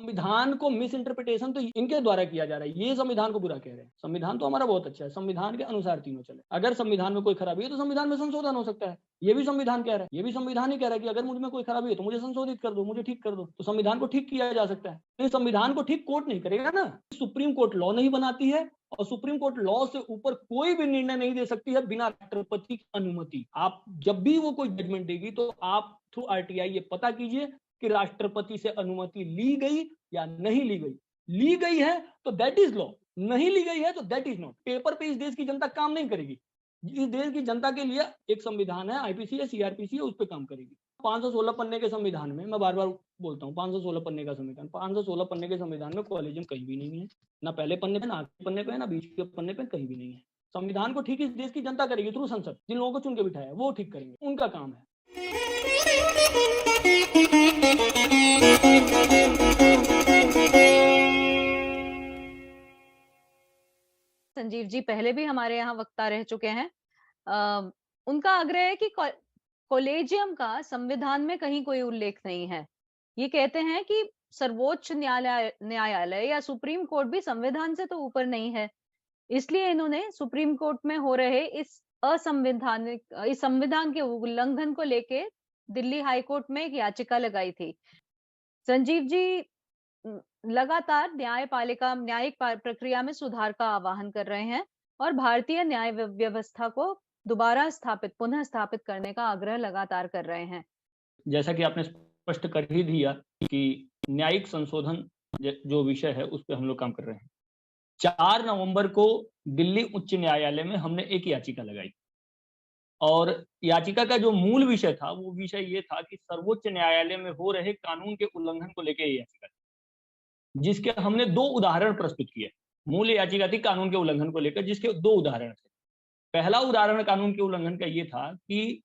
संविधान को miss interpretation तो इनके द्वारा किया जा रहा है, ये संविधान को बुरा कह रहे हैं। संविधान तो हमारा बहुत अच्छा है, संविधान के अनुसार तीनों चले। अगर संविधान में कोई खराबी है तो संविधान में संशोधन हो सकता है, ये भी संविधान कह रहा है। ये भी संविधान ही कह रहा है कि अगर मुझ में कोई खराबी है तो मुझे संशोधित कर दो, मुझे ठीक कर दो, तो संविधान को ठीक किया जा सकता है। तो संविधान को ठीक कोर्ट नहीं करेगा ना, सुप्रीम कोर्ट लॉ नहीं बनाती है, और सुप्रीम कोर्ट लॉ से ऊपर कोई भी निर्णय नहीं दे सकती है बिना राष्ट्रपति की अनुमति। आप जब भी वो कोई जजमेंट देगी तो आप थ्रू आरटीआई ये पता कीजिए कि राष्ट्रपति से अनुमति ली गई या नहीं ली गई। ली गई है तो दैट इज लॉ, नहीं ली गई है तो दैट इज नॉट। पेपर पे इस देश की जनता काम नहीं करेगी। इस देश की जनता के लिए एक संविधान है, आईपीसी है, सीआरपीसी है, उस पर काम करेगी। 516 पन्ने के संविधान में, मैं बार बार बोलता हूँ, 516 पन्ने का संविधान, 516 पन्ने के संविधान में कॉलेजियम कहीं भी नहीं है, ना पहले पन्ने पे, ना आखिरी पन्ने पे, ना बीच के पन्ने पे, कहीं भी नहीं है। संविधान को ठीक इस देश की जनता करेगी थ्रू संसद। जिन लोगों को चुन के बिठाया वो ठीक करेंगे, उनका काम है। संजीव जी पहले भी हमारे यहाँ वक्ता रह चुके हैं। उनका आग्रह है कि कॉलेजियम का संविधान में कहीं कोई उल्लेख नहीं है। ये कहते हैं कि सर्वोच्च न्यायालय या सुप्रीम कोर्ट भी संविधान से तो ऊपर नहीं है, इसलिए इन्होंने सुप्रीम कोर्ट में हो रहे इस संविधान के उल्लंघन को लेके दिल्ली हाई कोर्ट में एक याचिका लगाई थी। संजीव जी लगातार न्यायिक प्रक्रिया में सुधार का आह्वान कर रहे हैं और भारतीय न्याय व्यवस्था को दोबारा पुनः स्थापित करने का आग्रह लगातार कर रहे हैं। जैसा कि आपने स्पष्ट कर ही दिया कि न्यायिक संशोधन जो विषय है उस पर हम लोग काम कर रहे हैं। 4 नवंबर को दिल्ली उच्च न्यायालय में हमने एक याचिका लगाई, और याचिका का जो मूल विषय था वो विषय ये था कि सर्वोच्च न्यायालय में हो रहे कानून के उल्लंघन को लेकर ये याचिका, जिसके हमने 2 उदाहरण प्रस्तुत किए। मूल याचिका थी कानून के उल्लंघन को लेकर, जिसके 2 उदाहरण थे। पहला उदाहरण कानून के उल्लंघन का ये था कि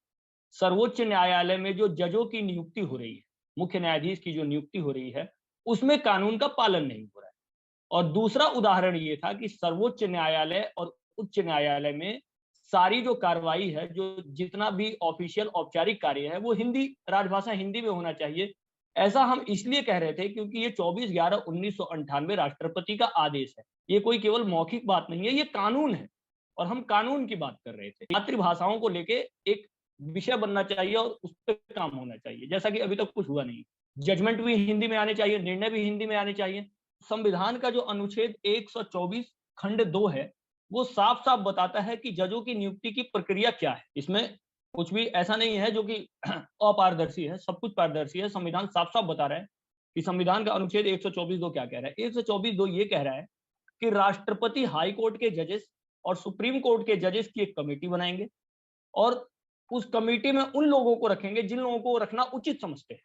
सर्वोच्च न्यायालय में जो जजों की नियुक्ति हो रही है, मुख्य न्यायाधीश की जो नियुक्ति हो रही है, उसमें कानून का पालन नहीं हो रहा है। और दूसरा उदाहरण ये था कि सर्वोच्च न्यायालय और उच्च न्यायालय में सारी जो कार्रवाई है, जो जितना भी ऑफिशियल औपचारिक कार्य है, वो हिंदी, राजभाषा हिंदी में होना चाहिए। ऐसा हम इसलिए कह रहे थे क्योंकि ये 24/11/1998 राष्ट्रपति का आदेश है। ये कोई केवल मौखिक बात नहीं है, ये कानून है, और हम कानून की बात कर रहे थे। मातृभाषाओं को लेके एक विषय बनना चाहिए और उस पर काम होना चाहिए, जैसा कि अभी तक कुछ हुआ नहीं। जजमेंट भी हिंदी में आने चाहिए, निर्णय भी हिंदी में आने चाहिए। संविधान का जो अनुच्छेद 124 खंड 2 है, वो साफ साफ बताता है कि जजों की नियुक्ति की प्रक्रिया क्या है। इसमें कुछ भी ऐसा नहीं है जो कि अपारदर्शी है, सब कुछ पारदर्शी है। संविधान साफ साफ बता रहा है कि संविधान का अनुच्छेद 124(2) क्या कह रहा है। 124(2) ये कह रहा है कि राष्ट्रपति हाई कोर्ट के जजेस और सुप्रीम कोर्ट के जजेस की एक कमेटी बनाएंगे, और उस कमेटी में उन लोगों को रखेंगे जिन लोगों को रखना उचित समझते हैं,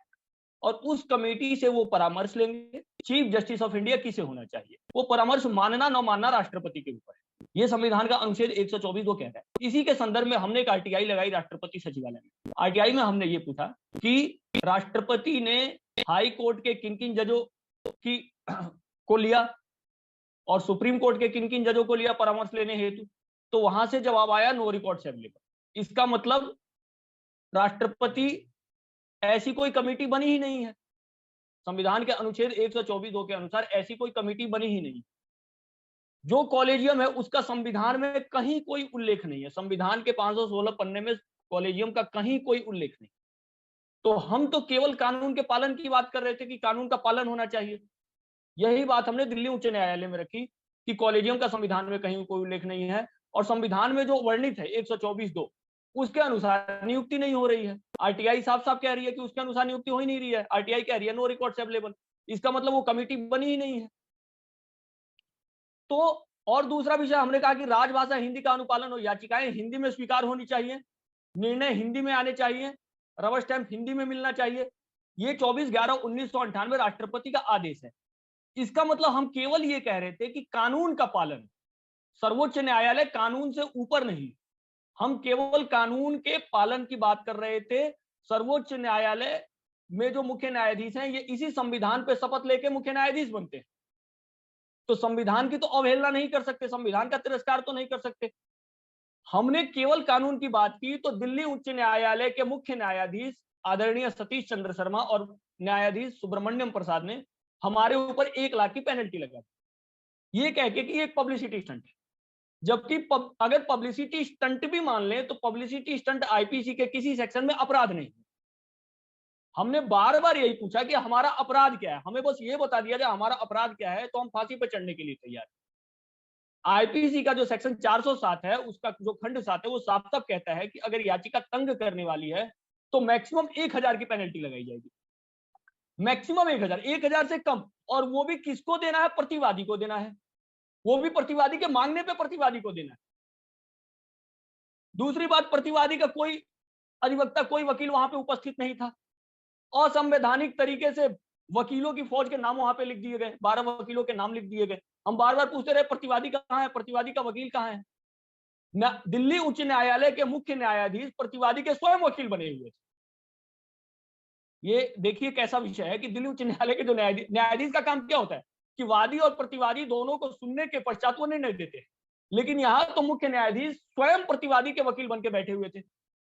और उस कमेटी से वो परामर्श लेंगे चीफ जस्टिस ऑफ इंडिया किसे होना चाहिए। वो परामर्श मानना न मानना राष्ट्रपति के ऊपर है। ये संविधान का अनुच्छेद 124(2) कहता है। इसी के संदर्भ में हमने एक आरटीआई लगाई राष्ट्रपति सचिवालय में। आरटीआई में हमने ये पूछा कि राष्ट्रपति ने हाई कोर्ट के किन किन जजों की को लिया और सुप्रीम कोर्ट के किन किन जजों को लिया परामर्श लेने हेतु। तो वहां से जवाब आया नो रिकॉर्ड्स अवेलेबल। इसका मतलब राष्ट्रपति ऐसी कोई कमेटी बनी ही नहीं है। संविधान के अनुच्छेद 124(2) के अनुसार ऐसी कोई कमेटी बनी ही नहीं। जो कॉलेजियम है उसका संविधान में कहीं कोई उल्लेख नहीं है। संविधान के 516 पन्ने में कॉलेजियम का कहीं कोई उल्लेख नहीं। तो हम तो केवल कानून के पालन की बात कर रहे थे कि कानून का पालन होना चाहिए। यही बात हमने दिल्ली उच्च न्यायालय में रखी कि कॉलेजियम का संविधान में कहीं कोई उल्लेख नहीं है, और संविधान में जो वर्णित है 124(2) उसके अनुसार नियुक्ति नहीं हो रही है। आरटीआई साफ साफ कह रही है कि उसके अनुसार नियुक्ति हो ही नहीं रही है। आरटीआई कह रही है नो रिकॉर्ड्स अवेलेबल। इसका मतलब वो कमेटी बनी ही नहीं है। तो और दूसरा विषय हमने कहा कि राजभाषा हिंदी का अनुपालन हो, याचिकाएं हिंदी में स्वीकार होनी चाहिए, निर्णय हिंदी में आने चाहिए, रबर स्टैंप हिंदी में मिलना चाहिए। ये 24/11/1998 राष्ट्रपति का आदेश है। इसका मतलब हम केवल ये कह रहे थे कि कानून का पालन, सर्वोच्च न्यायालय कानून से ऊपर नहीं, हम केवल कानून के पालन की बात कर रहे थे। सर्वोच्च न्यायालय में जो मुख्य न्यायाधीश हैं ये इसी संविधान पे शपथ लेके मुख्य न्यायाधीश बनते हैं, तो संविधान की तो अवहेलना नहीं कर सकते, संविधान का तिरस्कार तो नहीं कर सकते। हमने केवल कानून की बात की तो दिल्ली उच्च न्यायालय के मुख्य न्यायाधीश आदरणीय सतीश चंद्र शर्मा और न्यायाधीश सुब्रमण्यम प्रसाद ने हमारे ऊपर 1 लाख की पेनल्टी लगा दी, ये कह के कि एक पब्लिसिटी स्टंट है। जबकि अगर पब्लिसिटी स्टंट भी मान लें तो पब्लिसिटी स्टंट आईपीसी के किसी सेक्शन में अपराध नहीं है। हमने बार बार यही पूछा कि हमारा अपराध क्या है, हमें बस ये बता दिया जाए हमारा अपराध क्या है तो हम फांसी पर चढ़ने के लिए तैयार हैं। आईपीसी का जो सेक्शन 407 है, उसका जो खंड 7 है, वो साफ साफ कहता है कि अगर याचिका तंग करने वाली है तो मैक्सिमम 1000 की पेनल्टी लगाई जाएगी। मैक्सिमम 1000 से कम, और वो भी किसको देना है? प्रतिवादी को देना है, वो भी प्रतिवादी के मांगने पे प्रतिवादी को देना है। दूसरी बात, प्रतिवादी का कोई अधिवक्ता, कोई वकील वहां पे उपस्थित नहीं था। असंवैधानिक तरीके से वकीलों की फौज के नाम वहां पे लिख दिए गए, 12 वकीलों के नाम लिख दिए गए। हम बार बार पूछते रहे प्रतिवादी कहां है, प्रतिवादी का वकील कहां है? दिल्ली उच्च न्यायालय के मुख्य न्यायाधीश प्रतिवादी के स्वयं वकील बने हुए थे। ये देखिए कैसा विषय है कि दिल्ली उच्च न्यायालय के जो न्यायाधीश का काम क्या होता है कि वादी और प्रतिवादी दोनों को सुनने के पश्चात वो निर्णय देते हैं, लेकिन यहाँ तो मुख्य न्यायाधीश स्वयं प्रतिवादी के वकील बन के बैठे हुए थे।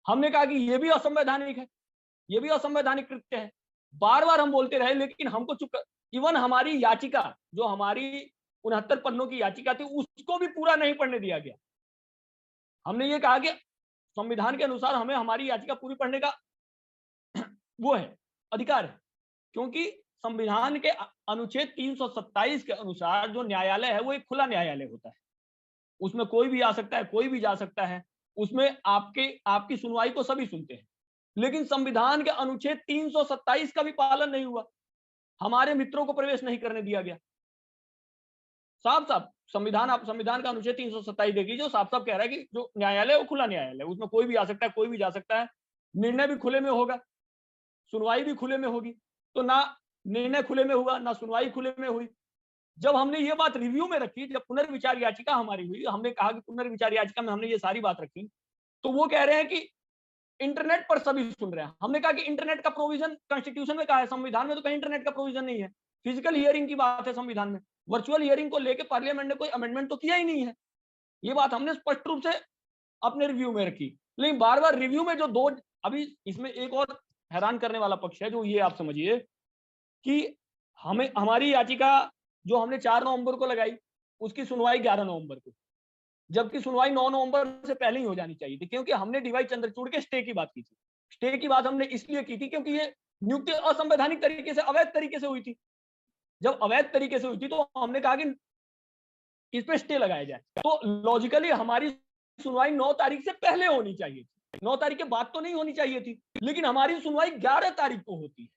हमने कहा कि ये भी असंवैधानिक है, ये भी असंवैधानिक कृत्य है। बार बार हम बोलते रहे, लेकिन हमको चुप, इवन हमारी याचिका, जो हमारी 69 पन्नों की याचिका थी, उसको भी पूरा नहीं पढ़ने दिया गया। हमने ये कहा कि संविधान के अनुसार हमें हमारी याचिका पूरी पढ़ने का वो है, अधिकार है, क्योंकि संविधान के अनुच्छेद 327 के अनुसार जो न्यायालय है वो एक खुला न्यायालय होता है, उसमें कोई भी आ सकता है, कोई भी जा सकता है, उसमें आपकी सुनवाई को सभी सुनते हैं। लेकिन संविधान के अनुच्छेद 327 का भी पालन नहीं हुआ, हमारे मित्रों को प्रवेश नहीं करने दिया गया। साफ साफ संविधान का अनुच्छेद 327 देखिए, जो साफ साफ कह रहा है कि जो न्यायालय है वो खुला न्यायालय है, उसमें कोई भी आ सकता है, कोई भी जा सकता है, निर्णय भी खुले में होगा, सुनवाई भी खुले में होगी। तो ना निर्णय खुले में हुआ, ना सुनवाई खुले में हुई। जब हमने ये बात रिव्यू में रखी, जब पुनर्विचार याचिका हमारी हुई, हमने कहा कि पुनर्विचार याचिका में हमने ये सारी बात रखी, तो वो कह रहे हैं कि इंटरनेट पर सभी सुन रहे हैं। हमने कहा कि इंटरनेट का प्रोविजन कॉन्स्टिट्यूशन में कहा है, संविधान में तो कहीं इंटरनेट का प्रोविजन नहीं है। फिजिकल हियरिंग की बात है संविधान में, वर्चुअल हियरिंग को लेकर पार्लियामेंट ने कोई अमेंडमेंट तो किया ही नहीं है। ये बात हमने स्पष्ट रूप से अपने रिव्यू में रखी, लेकिन बार बार रिव्यू में जो दो, अभी इसमें एक और हैरान करने वाला पक्ष है, जो ये आप समझिए कि हमारी याचिका जो हमने 4 नवंबर को लगाई, उसकी सुनवाई 11 नवंबर को, जबकि सुनवाई 9 नवंबर से पहले ही हो जानी चाहिए थी, क्योंकि हमने डीवाई चंद्रचूड़ के स्टे की बात की थी। स्टे की बात हमने इसलिए की थी क्योंकि ये नियुक्ति असंवैधानिक तरीके से, अवैध तरीके से हुई थी। जब अवैध तरीके से हुई थी तो हमने कहा कि इस पे स्टे लगाया जाए। तो लॉजिकली हमारी सुनवाई 9 तारीख से पहले होनी चाहिए थी, 9 तारीख के बाद तो नहीं होनी चाहिए थी, लेकिन हमारी सुनवाई 11 तारीख को होती है।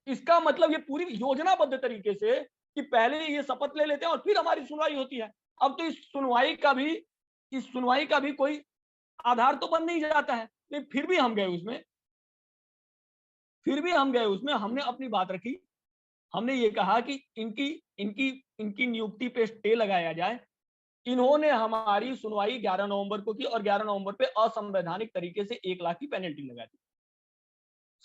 इसका मतलब ये पूरी योजनाबद्ध तरीके से कि पहले ये शपथ ले लेते हैं और फिर हमारी सुनवाई होती है। अब तो इस सुनवाई का भी कोई आधार तो बन नहीं जाता है, लेकिन फिर भी हम गए उसमें, हमने अपनी बात रखी। हमने ये कहा कि इनकी नियुक्ति पे स्टे लगाया जाए। इन्होंने हमारी सुनवाई 11 नवंबर को की और 11 नवंबर पे असंवैधानिक तरीके से 1 लाख की पेनल्टी लगा दी।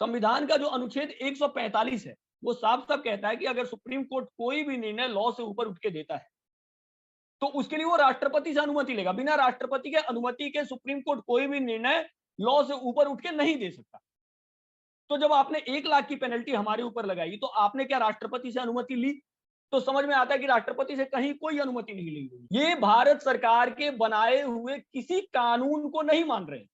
संविधान का जो अनुच्छेद 145 है, वो साफ साफ कहता है कि अगर सुप्रीम कोर्ट कोई भी निर्णय लॉ से ऊपर उठ के देता है तो उसके लिए वो राष्ट्रपति से अनुमति लेगा। बिना राष्ट्रपति के अनुमति के सुप्रीम कोर्ट कोई भी निर्णय लॉ से ऊपर उठ के नहीं दे सकता। तो जब आपने 1 लाख की पेनल्टी हमारे ऊपर लगाई तो आपने क्या राष्ट्रपति से अनुमति ली? तो समझ में आता है कि राष्ट्रपति से कहीं कोई अनुमति नहीं ली गई। ये भारत सरकार के बनाए हुए किसी कानून को नहीं मान रहे।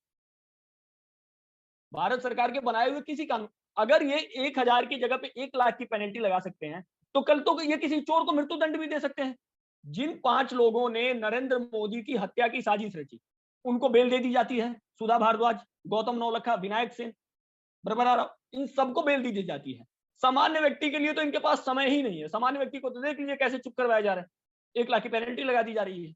भारत सरकार के बनाए हुए किसी कानून, अगर ये 1000 की जगह पे 1 लाख की पेनल्टी लगा सकते हैं तो कल तो ये किसी चोर को मृत्यु दंड भी दे सकते हैं। जिन 5 लोगों ने नरेंद्र मोदी की हत्या की साजिश रची, उनको बेल दे दी जाती है। सुधा भारद्वाज, गौतम नवलखा, विनायक सिंह, बरबरा राव, इन सबको बेल दी जाती है। सामान्य व्यक्ति के लिए तो इनके पास समय ही नहीं है। सामान्य व्यक्ति को तो देख लीजिए कैसे चुप करवाया जा रहा है, 1 लाख की पेनल्टी लगा दी जा रही है,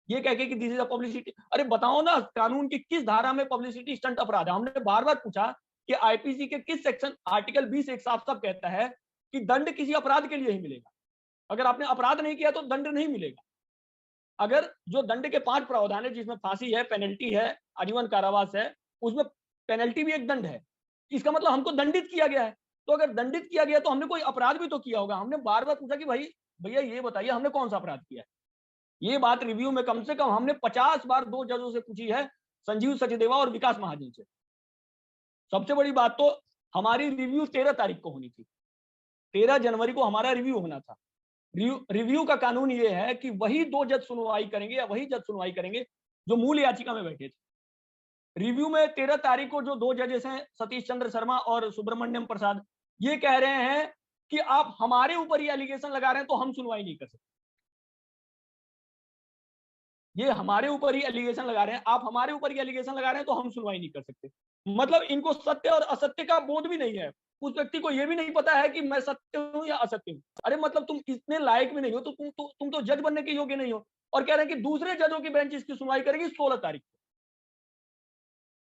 ये कह के कि दिस इज अ पब्लिसिटी। अरे बताओ ना, कानून की किस धारा में पब्लिसिटी स्टंट अपराध है? हमने बार बार पूछा कि आईपीसी के किस सेक्शन, आर्टिकल 20 एक साफ साफ कहता है कि दंड किसी अपराध के लिए ही मिलेगा। अगर आपने अपराध नहीं किया तो दंड नहीं मिलेगा। अगर जो दंड के 5 प्रावधान है, जिसमें फांसी है, पेनल्टी है, आजीवन कारावास है, उसमें पेनल्टी भी एक दंड है। इसका मतलब हमको दंडित किया गया है। तो अगर दंडित किया गया तो हमने कोई अपराध भी तो किया होगा। हमने बार बार पूछा कि भाई भैया ये बताइए हमने कौन सा अपराध किया है। ये बात रिव्यू में कम से कम हमने 50 बार 2 जजों से पूछी है, संजीव सचदेवा और विकास महाजन से। सबसे बड़ी बात तो हमारी रिव्यू 13 तारीख को होनी थी, 13 जनवरी को हमारा रिव्यू होना था। रिव्यू का कानून ये है कि वही 2 जज सुनवाई करेंगे या वही जज सुनवाई करेंगे जो मूल याचिका में बैठे थे। रिव्यू में 13 तारीख को जो 2 जजेस हैं, सतीश चंद्र शर्मा और सुब्रमण्यम प्रसाद, ये कह रहे हैं कि आप हमारे ऊपर ये एलिगेशन लगा रहे हैं तो हम सुनवाई नहीं कर सकते। ये हमारे ऊपर ही एलिगेशन लगा रहे हैं, आप हमारे ऊपर ही एलिगेशन लगा रहे हैं तो हम सुनवाई नहीं कर सकते। मतलब इनको सत्य और असत्य का बोध भी नहीं है। उस व्यक्ति को यह भी नहीं पता है कि मैं सत्य हूं या असत्य हूं। अरे मतलब तुम इतने लायक भी नहीं हो तो तुम तो जज बनने के योग्य नहीं हो, और कह रहे हैं कि दूसरे जजों की बेंच इसकी सुनवाई करेगी 16 तारीख को।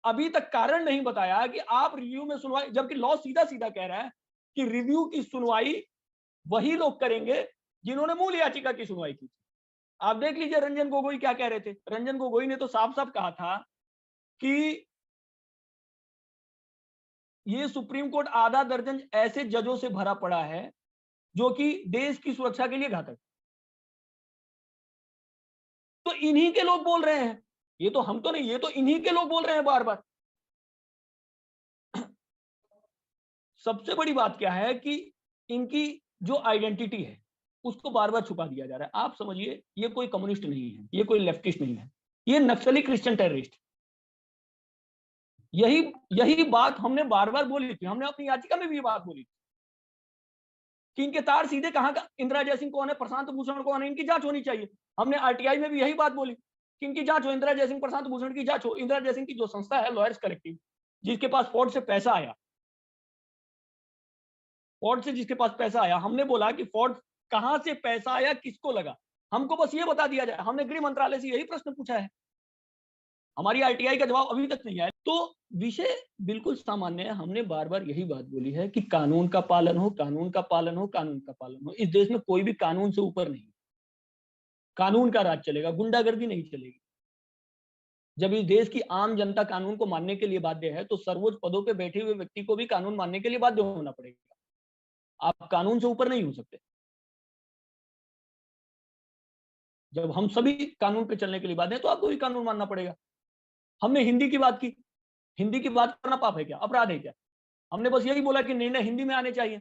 अभी तक कारण नहीं बताया कि आप रिव्यू में सुनवाई, जबकि लॉ सीधा सीधा कह रहा है कि रिव्यू की सुनवाई वही लोग करेंगे जिन्होंने मूल याचिका की सुनवाई की। आप देख लीजिए रंजन गोगोई क्या कह रहे थे। रंजन गोगोई ने तो साफ साफ कहा था कि ये सुप्रीम कोर्ट आधा दर्जन ऐसे जजों से भरा पड़ा है जो कि देश की सुरक्षा के लिए घातक। तो इन्हीं के लोग बोल रहे हैं, ये तो हम तो नहीं, ये तो इन्हीं के लोग बोल रहे हैं बार बार। सबसे बड़ी बात क्या है कि इनकी जो आइडेंटिटी है उसको बार बार छुपा दिया जा रहा है। आप समझिए ये कोई कम्युनिस्ट नहीं है, ये कोई लेफ्टिस्ट नहीं है, ये नक्सली क्रिश्चियन टेररिस्ट। यही बात हमने बार बार बोली थी, हमने अपनी याचिका में भी ये बात बोली थी कि इनके तार सीधे कहां का, इंदिरा जयसिंह कौन है, प्रशांत भूषण कौन है, इनकी जांच होनी चाहिए। हमने आरटीआई में भी यही बात बोली कि इनकी जांच हो, इंदिरा जयसिंह प्रशांत भूषण की जांच हो। इंदिरा जयसिंह की जो संस्था है लॉयर्स कलेक्टिव, जिसके पास फोर्ड से पैसा आया, फोर्ड से जिसके पास पैसा आया, हमने बोला कि फोर्ड कहां से पैसा आया, किसको लगा, हमको बस ये बता दिया जाए। हमने गृह मंत्रालय से यही प्रश्न पूछा है, हमारी आरटीआई का जवाब अभी तक नहीं आया। तो विषय बिल्कुल सामान्य है। हमने बार बार यही बात बोली है कि कानून का पालन हो, कानून का पालन हो, कानून का पालन हो। इस देश में कोई भी कानून से ऊपर नहीं, कानून का राज चलेगा, गुंडागर्दी नहीं चलेगी। जब इस देश की आम जनता कानून को मानने के लिए बाध्य है तो सर्वोच्च पदों पर बैठे हुए व्यक्ति को भी कानून मानने के लिए बाध्य होना पड़ेगा। आप कानून से ऊपर नहीं हो सकते। जब हम सभी कानून पे चलने के लिए बाध्य हैं तो आपको भी कानून मानना पड़ेगा। हमने हिंदी की बात की, हिंदी की बात करना पाप है क्या, अपराध है क्या? हमने बस यही बोला कि निर्णय हिंदी में आने चाहिए,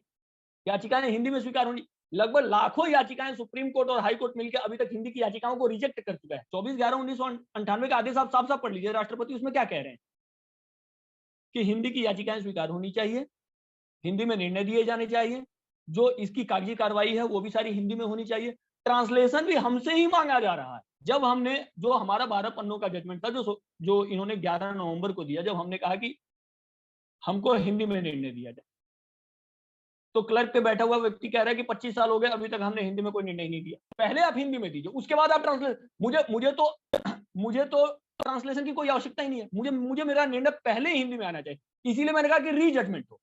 याचिकाएं हिंदी में स्वीकार होनी। लगभग लाखों याचिकाएं सुप्रीम कोर्ट और हाई कोर्ट मिलकर अभी तक हिंदी की याचिकाओं को रिजेक्ट कर चुका है। 24/11/1998 का आदेश आप साफ साफ पढ़ लीजिए, राष्ट्रपति उसमें क्या कह रहे हैं कि हिंदी की याचिकाएं स्वीकार होनी चाहिए, हिंदी में निर्णय दिए जाने चाहिए, जो इसकी कागजी कार्रवाई है वो भी सारी हिंदी में होनी चाहिए। ट्रांसलेशन भी हमसे ही मांगा जा रहा है। जब हमने, जो हमारा 12 पन्नों का जजमेंट था जो इन्होंने 11 नवंबर को दिया, जब हमने कहा कि हमको हिंदी में निर्णय दिया जाए, तो क्लर्क पे बैठा हुआ व्यक्ति कह रहा है कि 25 साल हो गए अभी तक हमने हिंदी में कोई निर्णय नहीं दिया। पहले आप हिंदी में दीजिए, उसके बाद आप ट्रांसलेट। मुझे तो ट्रांसलेशन की कोई आवश्यकता ही नहीं है। मुझे मेरा निर्णय पहले ही हिंदी में आना चाहिए। इसीलिए मैंने कहा कि रीजजमेंट हो।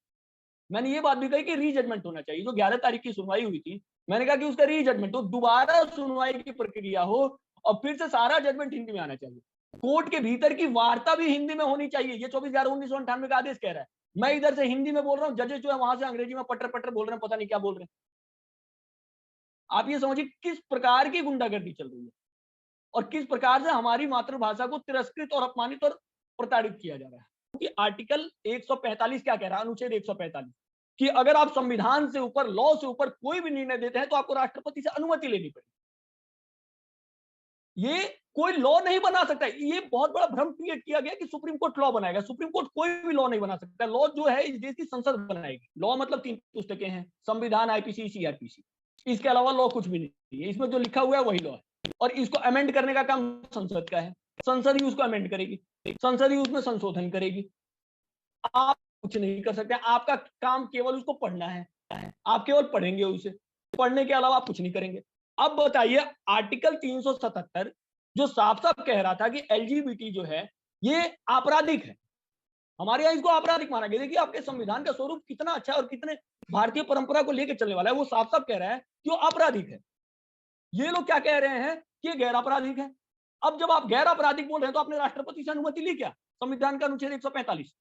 मैंने ये बात भी कही कि रीजजमेंट होना चाहिए। जो 11 तारीख की सुनवाई हुई थी, मैंने कहा कि उसका रीजजमेंट हो, दोबारा सुनवाई की प्रक्रिया हो और फिर से सारा जजमेंट हिंदी में आना चाहिए। कोर्ट के भीतर की वार्ता भी हिंदी में होनी चाहिए। ये 24/11/1998 का आदेश कह रहा है। मैं इधर से हिंदी में बोल रहा हूँ, जजेस जो है वहां से अंग्रेजी में पटर पटर बोल रहे हैं, पता नहीं क्या बोल रहे हैं। आप ये समझिए किस प्रकार की गुंडागर्दी चल रही है और किस प्रकार से हमारी मातृभाषा को तिरस्कृत और अपमानित और प्रताड़ित किया जा रहा है। कि आर्टिकल 145 क्या कह रहा है, अनुच्छेद 145, कि अगर आप संविधान से ऊपर, लॉ से ऊपर कोई भी निर्णय देते हैं तो आपको राष्ट्रपति से अनुमति लेनी पड़ेगी। ये कोई लॉ नहीं बना सकता। ये बहुत बड़ा भ्रम क्रिएट किया गया कि सुप्रीम कोर्ट लॉ बनाएगा। सुप्रीम कोर्ट कोई भी लॉ नहीं बना सकता। लॉ जो है इस देश की संसद बनाएगी। लॉ मतलब 3 पुस्तकें हैं, संविधान, आईपीसी, सीआरपीसी। इसके अलावा लॉ कुछ भी नहीं है। इसमें जो लिखा हुआ है वही लॉ है और इसको अमेंड करने का काम संसद का है। संसद ही उसको अमेंड करेगी, संसद ही उसमें संशोधन करेगी। आप कुछ नहीं कर सकते। आपका काम केवल उसको पढ़ना है। आप केवल पढ़ेंगे उसे, पढ़ने के अलावा आप कुछ नहीं करेंगे। अब बताइए आर्टिकल 377 जो साफ साफ कह रहा था कि एलजीबीटी जो है ये आपराधिक है, हमारे यहाँ इसको आपराधिक माना गया। देखिए आपके संविधान का स्वरूप कितना अच्छा और कितने भारतीय परंपरा को लेकर चलने वाला है। वो साफ साफ कह रहा है कि वो आपराधिक है। ये लोग क्या कह रहे हैं कि ये गैर आपराधिक है। अब जब आप गैर आपराधिक बोल रहे हैं तो आपने राष्ट्रपति से अनुमति ली क्या? संविधान का अनुच्छेद 145,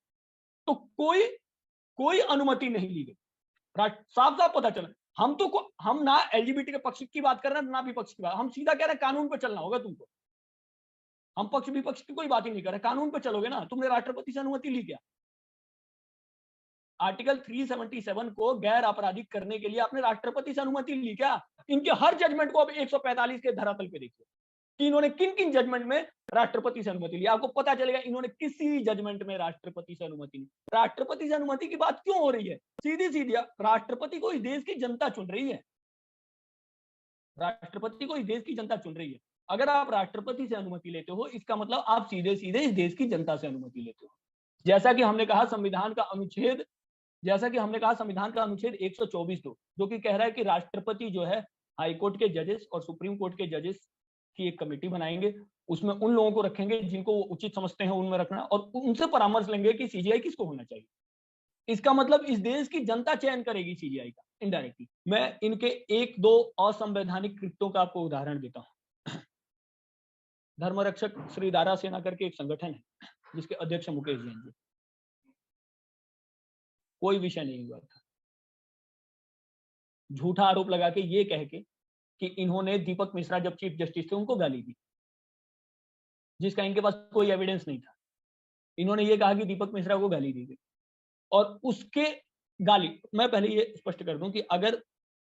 तो कोई अनुमति नहीं ली गई। साफ साफ पता चला। हम ना एलजीबीटी के पक्ष की बात कर रहे हैं ना विपक्ष की बात। हम सीधा कह रहे हैं कानून पे चलना होगा तुमको। हम पक्ष विपक्ष की कोई बात ही नहीं कर रहे, कानून पे चलोगे ना। तुमने राष्ट्रपति से अनुमति ली क्या? आर्टिकल 377 को गैर आपराधिक करने के लिए आपने राष्ट्रपति से अनुमति ली क्या? इनके हर जजमेंट को अब 145 के धरातल पे देखिए कि इन्होंने किन किन जजमेंट में राष्ट्रपति से अनुमति ली। आपको पता चलेगा इन्होंने किसी जजमेंट में राष्ट्रपति से अनुमति ली। राष्ट्रपति से अनुमति की बात क्यों हो रही है? सीधी सीधी राष्ट्रपति को इस देश की जनता चुन रही है। राष्ट्रपति को इस देश की जनता चुन रही है। अगर आप राष्ट्रपति से अनुमति लेते हो, इसका मतलब आप सीधे सीधे इस देश की जनता से अनुमति लेते हो। जैसा कि हमने कहा संविधान का अनुच्छेद 124(2) जो कि कह रहा है कि राष्ट्रपति जो है हाईकोर्ट के जजेस और सुप्रीम कोर्ट के जजेस की एक कमेटी बनाएंगे, उसमें उन लोगों को रखेंगे जिनको वो उचित समझते हैं उनमें रखना, और उनसे परामर्श लेंगे कि सीजीआई किसको होना चाहिए। इसका मतलब इस देश की जनता चयन करेगी सीजीआई का इनडायरेक्टली। मैं इनके एक दो असंवैधानिक कृत्यों का आपको उदाहरण देता हूं। धर्मरक्षक श्री दारा सेना करके एक संगठन है जिसके अध्यक्ष मुकेश जैन जी, कोई विषय नहीं हुआ था, झूठा आरोप लगा के ये कह के कि इन्होंने दीपक मिश्रा जब चीफ जस्टिस थे उनको गाली दी, जिसका इनके पास कोई एविडेंस नहीं था। इन्होंने ये कहा कि दीपक मिश्रा को गाली दी गई, और उसके गाली, मैं पहले ये स्पष्ट कर दूं कि अगर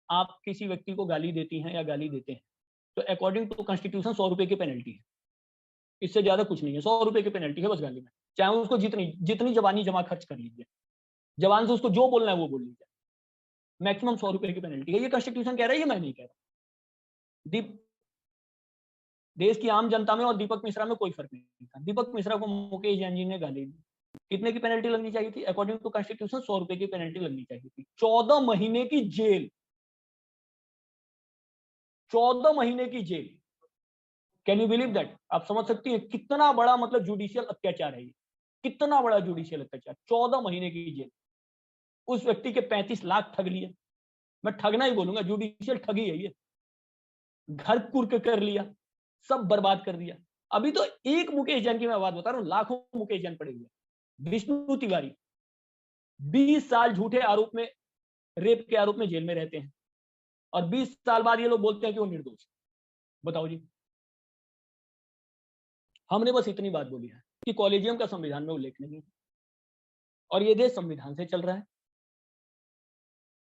आप किसी व्यक्ति को गाली देती हैं या गाली देते हैं तो अकॉर्डिंग टू कॉन्स्टिट्यूशन 100 रुपए की पेनल्टी है, इससे ज्यादा कुछ नहीं है। 100 रुपए की पेनल्टी है बस गाली में, चाहे उसको जितनी जबानी जमा खर्च कर लीजिए, जबान से उसको जो बोलना है वो बोल लीजिए, मैक्सिमम 100 रुपए की पेनल्टी है। ये कॉन्स्टिट्यूशन कह रहा है, ये मैं नहीं कह रहा। देश की आम जनता में और दीपक मिश्रा में कोई फर्क नहीं था। दीपक मिश्रा को मुकेश जैन जी ने गाली दी, कितने की पेनल्टी लगनी चाहिए थी? अकॉर्डिंग टू कॉन्स्टिट्यूशन 100 रुपए की पेनल्टी लगनी चाहिए थी। 14 महीने की जेल, 14 महीने की जेल। Can you believe that? आप समझ सकती हैं कितना बड़ा मतलब जुडिशियल अत्याचार है ये, कितना बड़ा जुडिशियल अत्याचार। 14 महीने की जेल। उस व्यक्ति के 35 लाख ठग लिए, मैं ठगना ही बोलूंगा, जुडिशियल ठगी है ये। घर कुर्क कर लिया, सब बर्बाद कर दिया। अभी तो एक मुकेश जैन की मैं बात बता रहा हूं, लाखों मुकेश जैन पड़े हुए। विष्णु तिवारी 20 साल झूठे आरोप में, रेप के आरोप में जेल में रहते हैं, और 20 साल बाद ये लोग बोलते हैं कि वो निर्दोष। बताओ जी। हमने बस इतनी बात बोली है कि कॉलेजियम का संविधान में उल्लेख नहीं है, और ये देश संविधान से चल रहा है,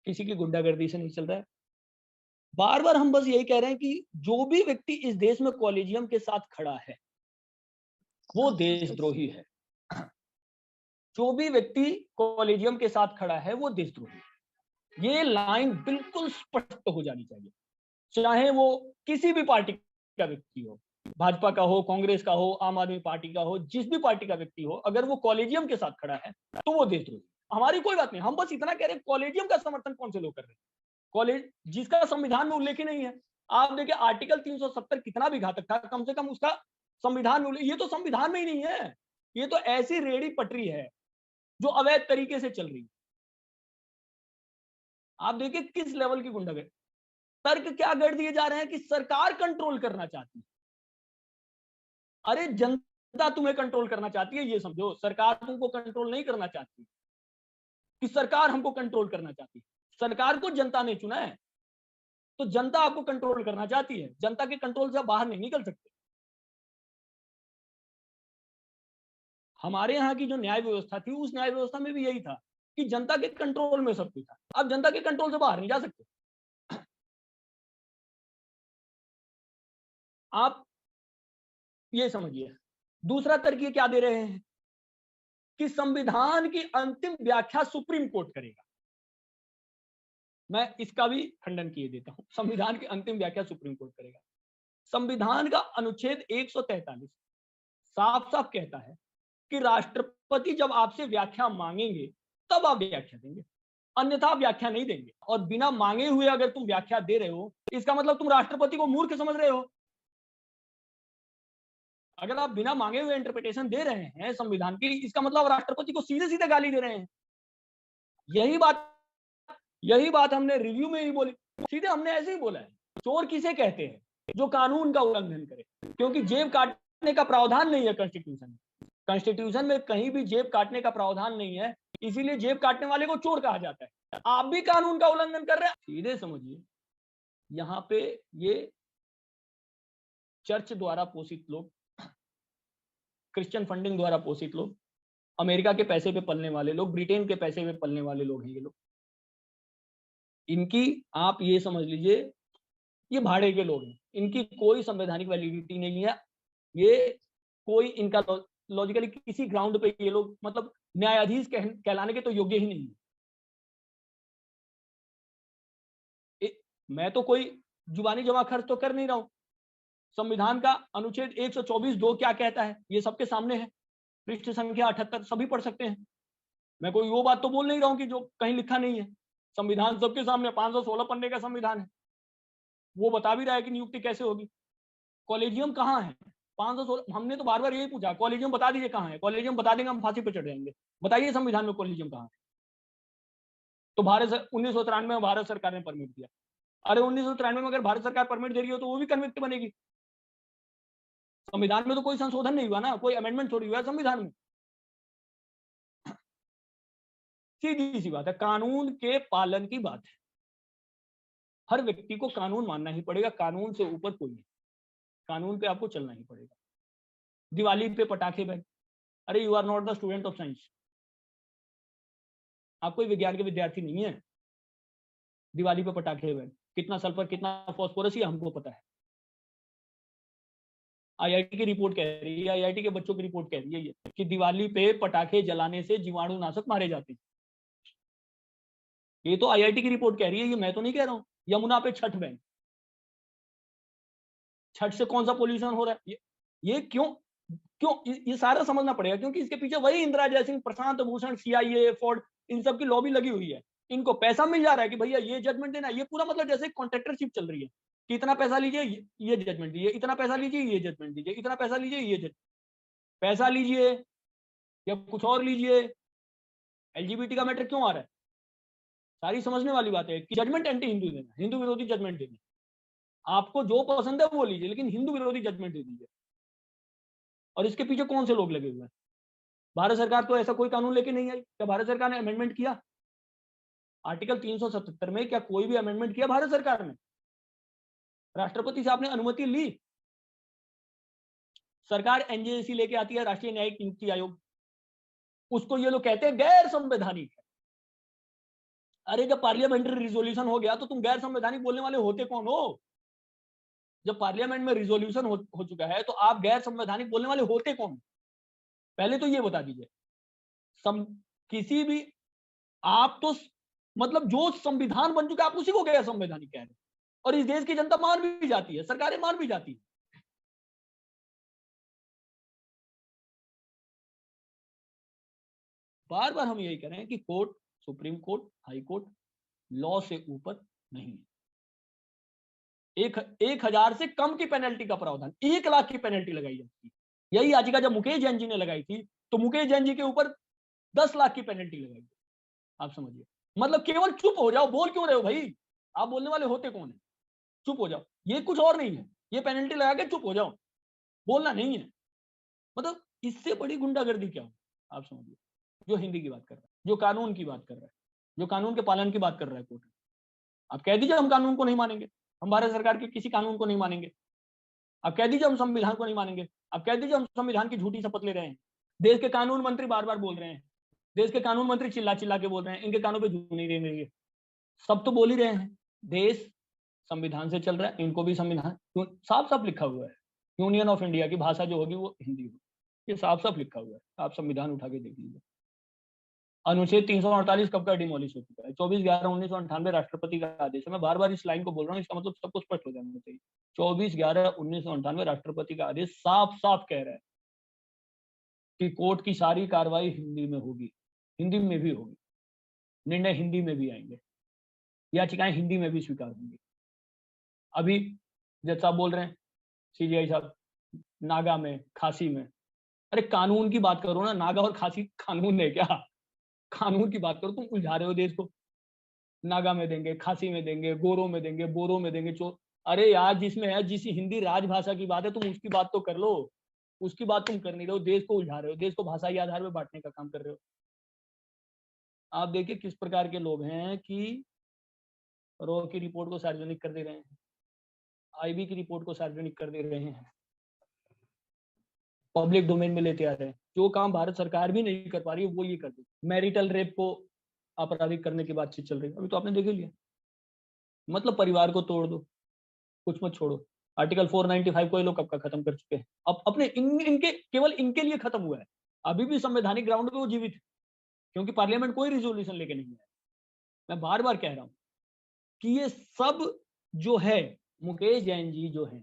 किसी की गुंडागर्दी से नहीं चल रहा है। बार बार हम बस यही कह रहे हैं कि जो भी व्यक्ति इस देश में कॉलेजियम के साथ खड़ा है वो देशद्रोही है। जो भी व्यक्ति कॉलेजियम के साथ खड़ा है वो देशद्रोही है। ये लाइन बिल्कुल स्पष्ट हो जानी चाहिए, चाहे वो किसी भी पार्टी का व्यक्ति हो, भाजपा का हो, कांग्रेस का हो, आम आदमी पार्टी का हो, जिस भी पार्टी का व्यक्ति हो, अगर वो कॉलेजियम के साथ खड़ा है तो वो देशद्रोही। हमारी कोई बात नहीं, हम बस इतना कह रहे हैं कॉलेजियम का समर्थन कौन से लोग कर रहे हैं? कॉलेज जिसका संविधान में उल्लेख ही नहीं है। आप देखिए आर्टिकल 370 कितना भी घातक था, कम से कम उसका संविधान में, ये तो संविधान में ही नहीं है। ये तो ऐसी रेड़ी पटरी है जो अवैध तरीके से चल रही है। आप देखिए किस लेवल की गुंडागर्दी। तर्क क्या गढ़ दिए जा रहे हैं कि सरकार कंट्रोल करना चाहती है। अरे जनता तुम्हें कंट्रोल करना चाहती है, ये समझो। सरकार तुमको कंट्रोल नहीं करना चाहती, कि सरकार हमको कंट्रोल करना चाहती है। सरकार को जनता ने चुना है, तो जनता आपको कंट्रोल करना चाहती है। जनता के कंट्रोल से आप बाहर नहीं निकल सकते। हमारे यहाँ की जो न्याय व्यवस्था थी, उस न्याय व्यवस्था में भी यही था कि जनता के कंट्रोल में सब कुछ था। अब जनता के कंट्रोल से बाहर नहीं जा सकते। आप ये समझिए। दूसरा तर्क ये क्या दे रहे हैं कि संविधान की अंतिम व्याख्या सुप्रीम कोर्ट करेगा। मैं इसका भी खंडन किए देता हूं। संविधान की अंतिम व्याख्या सुप्रीम कोर्ट करेगा। संविधान का अनुच्छेद 143 साफ साफ कहता है कि राष्ट्रपति जब आपसे व्याख्या मांगेंगे तब आप व्याख्या देंगे, अन्यथा व्याख्या नहीं देंगे। और बिना मांगे हुए अगर तुम व्याख्या दे रहे हो, इसका मतलब तुम राष्ट्रपति को मूर्ख समझ रहे हो। अगर आप बिना मांगे हुए इंटरप्रिटेशन दे रहे हैं संविधान की, इसका मतलब राष्ट्रपति को सीधे सीधे गाली दे रहे हैं। यही बात हमने रिव्यू में ही बोली, सीधे हमने ऐसे ही बोला है। चोर किसे कहते हैं? जो कानून का उल्लंघन करे, क्योंकि जेब काटने का प्रावधान नहीं है कॉन्स्टिट्यूशन में। कॉन्स्टिट्यूशन में कहीं भी जेब काटने का प्रावधान नहीं है, इसीलिए जेब काटने वाले को चोर कहा जाता है। आप भी कानून का उल्लंघन कर रहे हैं। सीधे समझिए, यहाँ पे ये चर्च द्वारा पोषित लोग, क्रिश्चियन फंडिंग द्वारा पोषित लोग अमेरिका के पैसे पे पलने वाले लोग, ब्रिटेन के पैसे पे पलने वाले लोग हैं ये लोग। इनकी आप ये समझ लीजिए, ये भाड़े के लोग हैं, इनकी कोई संवैधानिक वैलिडिटी नहीं है। ये कोई इनका लॉजिकली किसी ग्राउंड पे ये लोग मतलब न्यायाधीश कहलाने के तो योग्य ही नहीं है। मैं तो कोई जुबानी जमा खर्च तो कर नहीं रहा हूं। संविधान का अनुच्छेद 124(2) क्या कहता है ये सबके सामने है, पृष्ठ संख्या 78 सभी पढ़ सकते हैं। मैं कोई वो बात तो बोल नहीं रहा हूं कि जो कहीं लिखा नहीं है। संविधान सबके सामने 516 पन्ने का संविधान है, वो बता भी रहा है कि नियुक्ति कैसे होगी। कॉलेजियम कहाँ है? 516। हमने तो बार बार यही पूछा, कॉलेजियम बता दीजिए कहाँ है। कॉलेजियम बता देंगे हम फांसी पर चढ़ जाएंगे। बताइए संविधान में कॉलेजियम कहाँ है? तो 1993 में भारत सरकार ने परमिट दिया। अरे 1993 में अगर भारत सरकार परमिट दे रही हो तो वो भी कन्विक्ट बनेगी। संविधान में तो कोई संशोधन नहीं हुआ ना, कोई अमेंडमेंट थोड़ी हुआ है संविधान में। सीधी सी बात है, कानून के पालन की बात है। हर व्यक्ति को कानून मानना ही पड़ेगा, कानून से ऊपर कोई नहीं, कानून पे आपको चलना ही पड़ेगा। दिवाली पे पटाखे बैन, अरे you are not the student of science, आप कोई विज्ञान के विद्यार्थी नहीं है। दिवाली पे पटाखे बैन, कितना सल्फर कितना फॉस्फोरस ये हमको पता है। आईआईटी की रिपोर्ट कह रही है, आईआईटी के बच्चों की रिपोर्ट कह रही है ये कि दिवाली पे पटाखे जलाने से जीवाणु नाशक मारे जाते हैं। ये तो आईआईटी की रिपोर्ट कह रही है, ये मैं तो नहीं कह रहा हूं। यमुना पे छठ बैन, छठ से कौन सा पोल्यूशन हो रहा है? ये क्यों क्यों ये सारा समझना पड़ेगा, क्योंकि इसके पीछे वही इंदिरा जयसिंह, प्रशांत भूषण, सीआईए, फोर्ड, इन सब की लॉबी लगी हुई है। इनको पैसा मिल जा रहा है कि भैया ये जजमेंट देना। ये पूरा मतलब जैसे कॉन्ट्रैक्टरशिप चल रही है कि इतना पैसा लीजिए ये जजमेंट दीजिए, इतना पैसा लीजिए ये जजमेंट दीजिए, इतना पैसा लीजिए ये जजमेंट। पैसा लीजिए या कुछ और लीजिए, एलजीबीटी का मैटर क्यों आ रहा है? सारी समझने वाली बात है कि जजमेंट एंटी हिंदू देना, हिंदू विरोधी जजमेंट देना। आपको जो पसंद है वो लीजिए, लेकिन हिंदू विरोधी जजमेंट दे दीजिए। और इसके पीछे कौन से लोग लगे हुए हैं? भारत सरकार तो ऐसा कोई कानून लेके नहीं आई। क्या भारत सरकार ने अमेंडमेंट किया? आर्टिकल 377 में क्या कोई भी अमेंडमेंट किया भारत सरकार ने? राष्ट्रपति से आपने अनुमति ली? सरकार एनजेसी लेके आती है, राष्ट्रीय न्यायिक नियुक्ति आयोग, उसको ये लोग कहते हैं गैर संवैधानिक है। अरे जब पार्लियामेंट्री रिजोल्यूशन हो गया तो तुम गैर संवैधानिक बोलने वाले होते कौन हो? जब पार्लियामेंट में रिजोल्यूशन हो चुका है तो आप गैर संवैधानिक बोलने वाले होते कौन? पहले तो ये बता दीजिए। किसी भी आप तो मतलब जो संविधान बन चुका है आप उसी को गैर संवैधानिक कह रहे हैं, और इस देश की जनता मान भी जाती है, सरकारें मान भी जाती है। बार बार हम यही कह रहे हैं कि court, supreme court, high court law से ऊपर नहीं है। 1,000 से कम की पेनल्टी का प्रावधान, 1 लाख की पेनल्टी लगाई जाती है। यही याचिका जब मुकेश जैन जी ने लगाई थी तो मुकेश जैन जी के ऊपर 10 लाख की पेनल्टी लगाई। आप समझिए, मतलब केवल चुप हो जाओ, बोल क्यों रहे हो भाई? आप बोलने वाले होते कौन है? चुप हो जाओ, ये कुछ और नहीं है। ये पेनल्टी लगा के चुप हो जाओ, बोलना नहीं है। मतलब इससे बड़ी गुंडागर्दी क्या हो? आप समझिए, जो हिंदी की बात कर रहा है, जो कानून की बात कर रहा है, जो कानून के पालन की बात कर रहा है कोर्ट, आप कह दीजिए हम कानून को नहीं मानेंगे, हम भारत सरकार के किसी कानून को नहीं मानेंगे। आप कह दीजिए हम संविधान को नहीं मानेंगे, आप कह दीजिए हम संविधान की झूठी शपथ ले रहे हैं। देश के कानून मंत्री बार बार बोल रहे हैं, देश के कानून मंत्री चिल्ला चिल्ला के बोल रहे हैं, इनके कानों पे जू नहीं रहेंगे। सब तो बोल ही रहे हैं देश संविधान से चल रहा है, इनको भी संविधान साफ साफ लिखा हुआ है। यूनियन ऑफ इंडिया की भाषा जो होगी वो हिंदी होगी, ये साफ साफ लिखा हुआ है। आप संविधान उठा के देख लीजिए। अनुच्छेद 348 कब का डिमोलिश हो चुका है? 24/11/1998 राष्ट्रपति का आदेश है। मैं बार बार इस लाइन को बोल रहा हूँ, इसका मतलब सबको स्पष्ट हो जाना चाहिए। 24/11/1998 राष्ट्रपति का आदेश साफ साफ कह रहा है कि कोर्ट की सारी कार्रवाई हिंदी में होगी, हिंदी में भी होगी, निर्णय हिंदी में भी आएंगे, याचिकाएं हिंदी में भी स्वीकार होंगी। अभी जज साहब बोल रहे हैं, सीजीआई साहब, नागा में, खासी में। अरे कानून की बात करो ना, नागा और खासी कानून है क्या? कानून की बात करो, तुम उलझा रहे हो देश को। नागा में देंगे, खासी में देंगे, गोरों में देंगे, बोरो में देंगे, अरे यार जिसमें है, जिस हिंदी राजभाषा की बात है तुम उसकी बात तो कर लो। उसकी बात तुम कर नहीं रहे हो, देश को उलझा रहे हो, देश को भाषाई आधार पर बांटने का काम कर रहे हो। आप देखिए किस प्रकार के लोग हैं कि रॉ की रिपोर्ट को सार्वजनिक कर दे रहे हैं, आईबी की रिपोर्ट को सार्वजनिक कर दे रहे हैं। पब्लिक डोमेन में लेते आ रहे हैं। जो काम भारत सरकार भी नहीं कर पा रही है वो ये कर दी। मैरिटल रेप को आपराधिक करने की बातचीत चल रही है, अभी तो आपने देख ही लिया। मतलब परिवार को तोड़ दो, कुछ मत छोड़ो। आर्टिकल 495 को ये लोग कब का खत्म कर चुके हैं। अब अपने इनके केवल इनके लिए खत्म हुआ है, अभी भी संवैधानिक ग्राउंड पे वो जीवित है, क्योंकि पार्लियामेंट कोई रिजोल्यूशन लेके नहीं आया। मैं बार बार कह रहा हूं कि ये सब जो है, मुकेश जैन जी जो है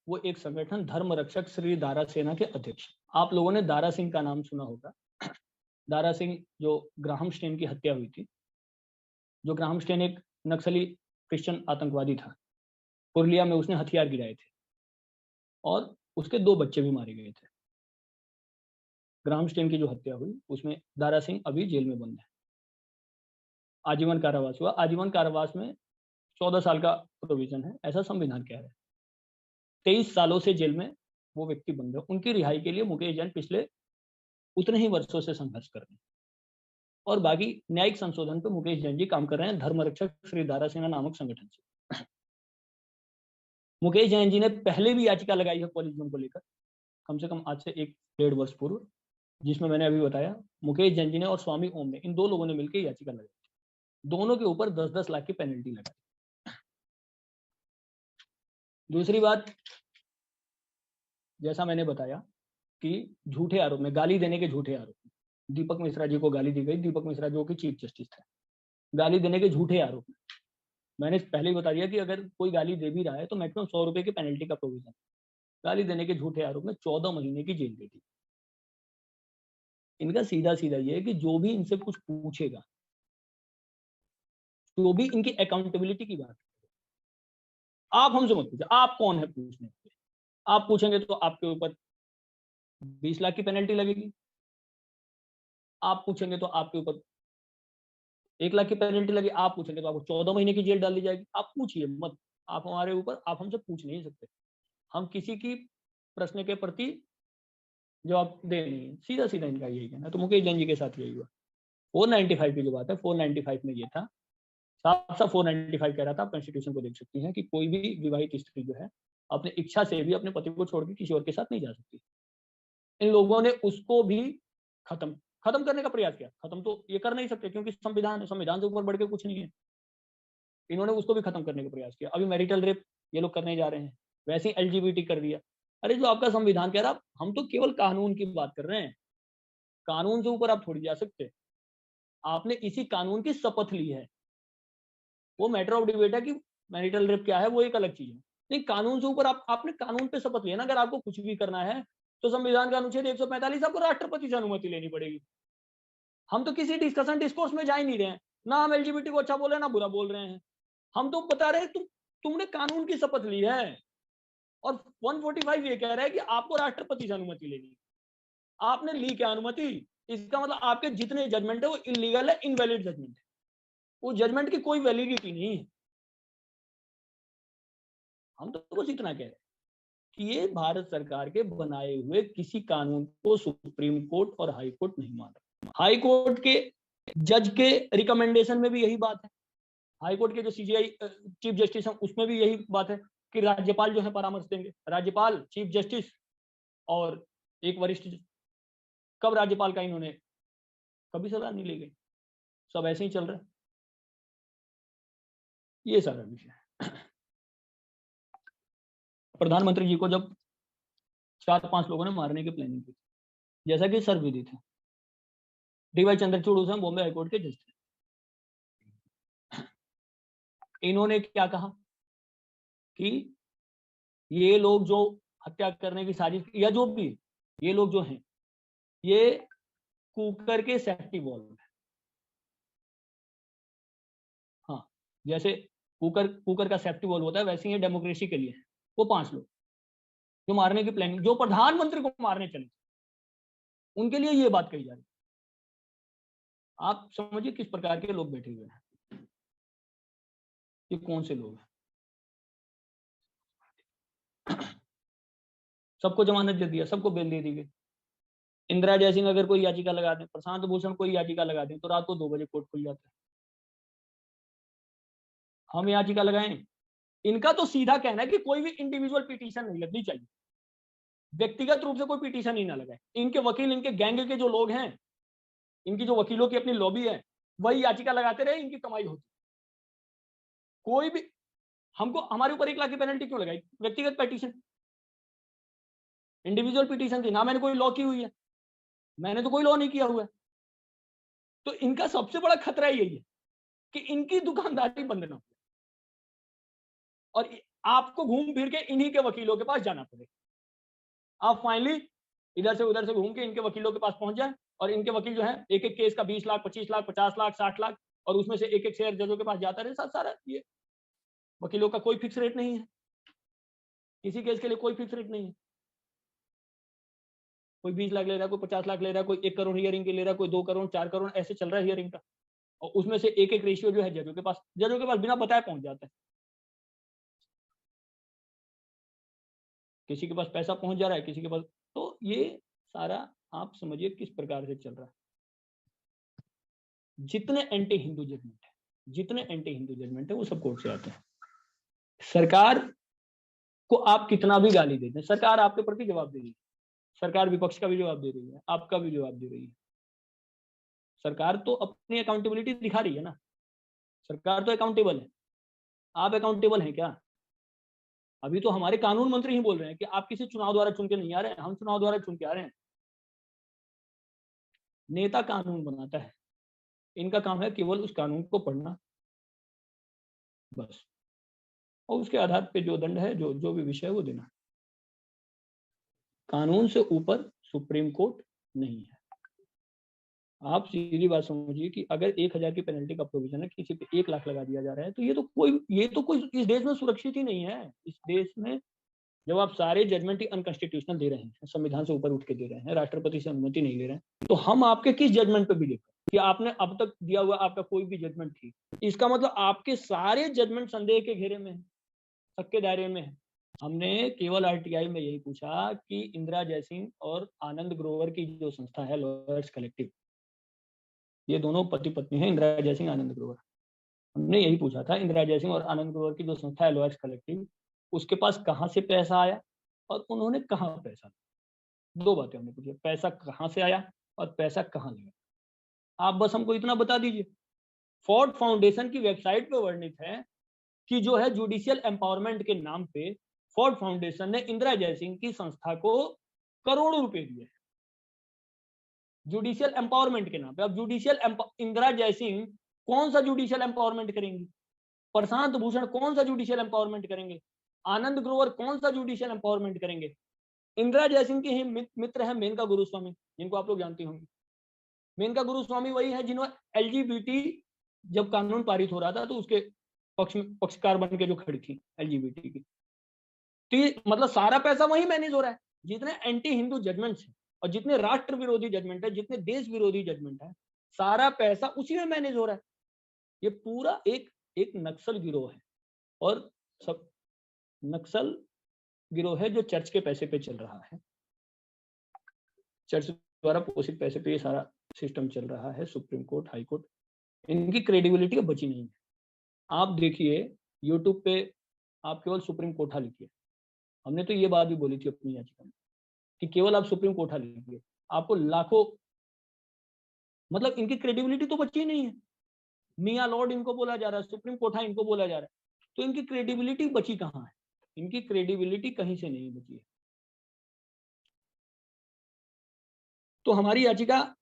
वो एक संगठन धर्म रक्षक श्री दारा सेना के अध्यक्ष। आप लोगों ने दारा सिंह का नाम सुना होगा। दारा सिंह जो ग्राहम स्टेन की हत्या हुई थी, जो ग्राहम स्टेन एक नक्सली क्रिश्चियन आतंकवादी था, पुरुलिया में उसने हथियार गिराए थे और उसके 2 बच्चे भी मारे गए थे। ग्राहम स्टेन की जो हत्या हुई उसमें दारा सिंह अभी जेल में बंद है, आजीवन कारावास हुआ। आजीवन कारावास में 14 साल का प्रोविजन है, ऐसा संविधान कह रहा है। 23 सालों से जेल में वो व्यक्ति बंद है। उनकी रिहाई के लिए मुकेश जैन पिछले उतने ही वर्षों से संघर्ष कर रहे हैं और बाकी न्यायिक संशोधन पे मुकेश जैन जी काम कर रहे हैं धर्म रक्षक श्री दारा सेना नामक संगठन से। मुकेश जैन जी ने पहले भी याचिका लगाई है कॉलेजियम को लेकर, कम से कम आज से 1-1.5 वर्ष पूर्व, जिसमें मैंने अभी बताया मुकेश जैन जी ने और स्वामी ओम ने, इन 2 लोगों ने मिलकर याचिका लगाई। दोनों के ऊपर 10-10 लाख की पेनल्टी लगाई। दूसरी बात, जैसा मैंने बताया कि झूठे आरोप में, गाली देने के झूठे आरोप में दीपक मिश्रा जी को गाली दी गई। दीपक मिश्रा जो कि चीफ जस्टिस थे, गाली देने के झूठे आरोप में मैंने पहले ही बता दिया कि अगर कोई गाली दे भी रहा है तो मैक्सिमम 100 रुपए की पेनल्टी का प्रोविजन। गाली देने के झूठे आरोप में 14 महीने की जेल दे दी। इनका सीधा सीधा ये है कि जो भी इनसे कुछ पूछेगा, तो भी इनकी अकाउंटेबिलिटी की बात, आप हमसे मत पूछिए, आप कौन है पूछने के लिए। आप पूछेंगे तो आपके ऊपर 20 लाख की पेनल्टी लगेगी, आप पूछेंगे तो आपके ऊपर 1 लाख की पेनल्टी लगी, आप पूछेंगे तो आपको 14 महीने की जेल डाल दी जाएगी। आप पूछिए मत, आप हमारे ऊपर, आप हमसे पूछ नहीं सकते। हम किसी की प्रश्न के प्रति जवाब दे नहीं है, सीधा सीधा इनका यही कहना है। तो मुकेश जैन जी के साथ यही हुआ। 495 की जो बात है, 495 में ये था, साफ साफ 495 कह रहा था, आप कॉन्स्टिट्यूशन को देख सकती हैं कि कोई भी विवाहित स्त्री जो है अपने इच्छा से भी अपने पति को छोड़ के किसी और के साथ नहीं जा सकती। इन लोगों ने उसको भी खत्म करने का प्रयास किया। खत्म तो ये कर नहीं सकते क्योंकि संविधान है, संविधान से ऊपर बढ़ के कुछ नहीं है। इन्होंने उसको भी खत्म करने का प्रयास किया। अभी मैरिटल रेप ये लोग करने जा रहे हैं, वैसे ही एलजीबीटी कर दिया। अरे जो आपका संविधान कह रहा, हम तो केवल कानून की बात कर रहे हैं, कानून से ऊपर आप थोड़ी जा सकते। आपने इसी कानून की शपथ ली है, वो मैटर ऑफ डिबेट है कि मैरिटल रेप क्या है, वो एक अलग चीज है। नहीं, कानून से ऊपर आपने कानून पे शपथ लिया ना। अगर आपको कुछ भी करना है तो संविधान का अनुच्छेद 145 आपको राष्ट्रपति से अनुमति लेनी पड़ेगी। हम तो किसी डिस्कशन डिस्कोर्स में जा ही नहीं रहे हैं, ना हम एलजीबीटी को अच्छा बोल रहे हैं ना बुरा बोल रहे हैं। हम तो बता रहे हैं तुमने कानून की शपथ ली है और 145 ये कह रहा है कि आपको राष्ट्रपति से अनुमति लेनी है। आपने ली क्या अनुमति? इसका मतलब आपके जितने जजमेंट है वो इलीगल है, इनवैलिड जजमेंट है। वो जजमेंट की कोई वैलिडिटी नहीं है। हम तो बस इतना कह रहे हैं कि ये भारत सरकार के बनाए हुए किसी कानून को सुप्रीम कोर्ट और हाई कोर्ट नहीं मान रहा। हाई कोर्ट के जज के रिकमेंडेशन में भी यही बात है। हाई कोर्ट के जो सीजीआई चीफ जस्टिस हैं उसमें भी यही बात है कि राज्यपाल जो है परामर्श देंगे। राज्यपाल, चीफ जस्टिस और एक वरिष्ठ जज। कब राज्यपाल का इन्होंने कभी सलाह नहीं ली गई, सब ऐसे ही चल रहा है। ये सारा विषय है। प्रधानमंत्री जी को जब 4-5 लोगों ने मारने की प्लानिंग की, जैसा कि सर्वविदित है, डीवाई चंद्रचूड़ उस बॉम्बे हाईकोर्ट के जज थे। इन्होंने क्या कहा कि ये लोग जो हत्या करने की साजिश, या जो भी ये लोग जो हैं, ये कुकर के सेफ्टी वॉल्व है। हाँ, जैसे कुकर का सेफ्टी वॉल्व होता है, वैसे ही डेमोक्रेसी के लिए है। वो 5 लोग जो मारने की प्लानिंग, जो प्रधानमंत्री को मारने चले, उनके लिए ये बात कही जा रही है। आप समझिए किस प्रकार के लोग बैठे हुए हैं, ये कौन से लोग हैं। सबको जमानत दे दिया, सबको बेल दे दी गई। इंदिरा जयसिंह अगर कोई याचिका लगा दें, प्रशांत भूषण कोई याचिका लगा दें, तो रात को 2 बजे कोर्ट खुल जाता है। हम याचिका लगाएं, इनका तो सीधा कहना है कि कोई भी इंडिविजुअल पिटीशन नहीं लगनी चाहिए। व्यक्तिगत रूप से कोई पिटीशन ही ना लगाए। इनके वकील, इनके गैंग के जो लोग हैं, इनकी जो वकीलों की अपनी लॉबी है, वही याचिका लगाते रहे, इनकी कमाई होती। कोई भी हमको हमारे ऊपर 1 लाख की पेनल्टी क्यों लगाई? व्यक्तिगत पिटीशन, इंडिविजुअल पिटीशन थी ना, मैंने कोई लॉ की हुई है, मैंने तो कोई लॉ नहीं किया हुआ है। तो इनका सबसे बड़ा खतरा यही है कि इनकी दुकानदारी बंद ना हो और आपको घूम फिर के इन्हीं के वकीलों के पास जाना पड़े। आप फाइनली इधर से उधर से घूम के इनके वकीलों के पास पहुंच जाए और इनके वकील जो है एक एक केस का 20 लाख, 25 लाख, 50 लाख, 60 लाख और उसमें से एक एक शेयर जजों के पास जाता रहे। सारा ये वकीलों का कोई फिक्स रेट नहीं है, किसी केस के लिए कोई फिक्स रेट नहीं है। कोई 20 लाख ले रहा है, कोई 50 लाख ले रहा है, कोई 1 करोड़ हियरिंग के ले रहा है, कोई 2 करोड़, 4 करोड़, ऐसे चल रहा है हियरिंग का। और उसमें से एक एक रेशियो जो है जजों के पास बिना बताए पहुंच जाता है। किसी के पास पैसा पहुंच जा रहा है, किसी के पास। तो ये सारा आप समझिए किस प्रकार से चल रहा है। जितने एंटी हिंदू जजमेंट है वो सब कोर्ट से आते हैं। सरकार को आप कितना भी गाली देते हैं, सरकार आपके प्रति जवाब दे रही है, सरकार विपक्ष का भी जवाब दे रही है, आपका भी जवाब दे रही है। सरकार तो अपनी अकाउंटेबिलिटी दिखा रही है ना, सरकार तो अकाउंटेबल है। आप अकाउंटेबल हैं क्या? अभी तो हमारे कानून मंत्री ही बोल रहे हैं कि आप किसी चुनाव द्वारा चुन के नहीं आ रहे हैं, हम चुनाव द्वारा चुन के आ रहे हैं। नेता कानून बनाता है, इनका काम है केवल उस कानून को पढ़ना बस, और उसके आधार पे जो दंड है, जो भी विषय है वो देना। कानून से ऊपर सुप्रीम कोर्ट नहीं है। आप सीधी बात समझिए कि अगर 1000 की पेनल्टी का प्रोविजन है, किसी पे 1 लाख लगा दिया जा रहा है, तो ये तो कोई इस देश में सुरक्षित ही नहीं है। इस देश में जब आप सारे जजमेंट ही अनकॉन्स्टिट्यूशनल दे रहे हैं, संविधान से ऊपर उठ के दे रहे हैं, राष्ट्रपति से अनुमति नहीं ले रहे हैं, तो हम आपके किस जजमेंट पे बिलीव करें कि आपने अब तक दिया हुआ आपका कोई भी जजमेंट ठीक? इसका मतलब आपके सारे जजमेंट संदेह के घेरे में है, शक के दायरे में है। हमने केवल आरटीआई में यही पूछा कि इंदिरा जयसिंह और आनंद ग्रोवर की जो संस्था है लॉयर्स कलेक्टिव, ये दोनों पति पत्नी है, इंदिरा जयसिंह, आनंद ग्रोवर। हमने यही पूछा था, इंदिरा जयसिंह और आनंद ग्रोवर की जो संस्था है लॉयर्स कलेक्टिव, उसके पास कहाँ से पैसा आया और उन्होंने कहाँ पैसा दिया? 2 बातें हमने पूछी, पैसा कहाँ से आया और पैसा कहाँ लगा। आप बस हमको इतना बता दीजिए। फोर्ड फाउंडेशन की वेबसाइट पे वर्णित है कि जो है जुडिशियल एम्पावरमेंट के नाम पे फोर्ड फाउंडेशन ने इंदिरा जयसिंह की संस्था को करोड़ों रुपए दिए जुडिशियल एम्पावरमेंट के नाम पे। अब इंदिरा जयसिंह कौन सा जुडिशियल एम्पावरमेंट करेंगी? प्रशांत भूषण कौन सा जुडिशियल एम्पावरमेंट करेंगे? आनंद ग्रोवर कौन सा जुडिशियल एम्पावरमेंट करेंगे? इंदिरा जयसिंह के ही मित्र है मेनका गुरुस्वामी, जिनको आप लोग जानते होंगे। मेनका गुरुस्वामी वही है जिन्होंने एलजीबीटी जब कानून पारित हो रहा था तो उसके पक्षकार बन के जो खड़ी थी एलजीबीटी की। तो मतलब सारा पैसा वही मैनेज हो रहा है। जितने एंटी हिंदू जजमेंट्स हैं और जितने राष्ट्र विरोधी जजमेंट है, जितने देश विरोधी जजमेंट है, सारा पैसा उसी में मैनेज हो रहा है। ये पूरा एक नक्सल गिरोह है और सब नक्सल गिरोह है जो चर्च के पैसे पे चल रहा है, चर्च द्वारा पोषित पैसे पे ये सारा सिस्टम चल रहा है। सुप्रीम कोर्ट, हाई कोर्ट, इनकी क्रेडिबिलिटी बची नहीं है। आप देखिए यूट्यूब पे आप केवल सुप्रीम कोर्ट लिखिए, हमने तो ये बात भी बोली थी अपनी याचिका में कि केवल आप सुप्रीम कोर्ट लिखिए, आपको लाखों, मतलब इनकी क्रेडिबिलिटी तो बची ही नहीं है। मियाँ लॉर्ड इनको बोला जा रहा है, सुप्रीम कोर्ट इनको बोला जा रहा है, तो इनकी क्रेडिबिलिटी बची कहाँ है? इनकी क्रेडिबिलिटी कहीं से नहीं बची है। तो हमारी याचिका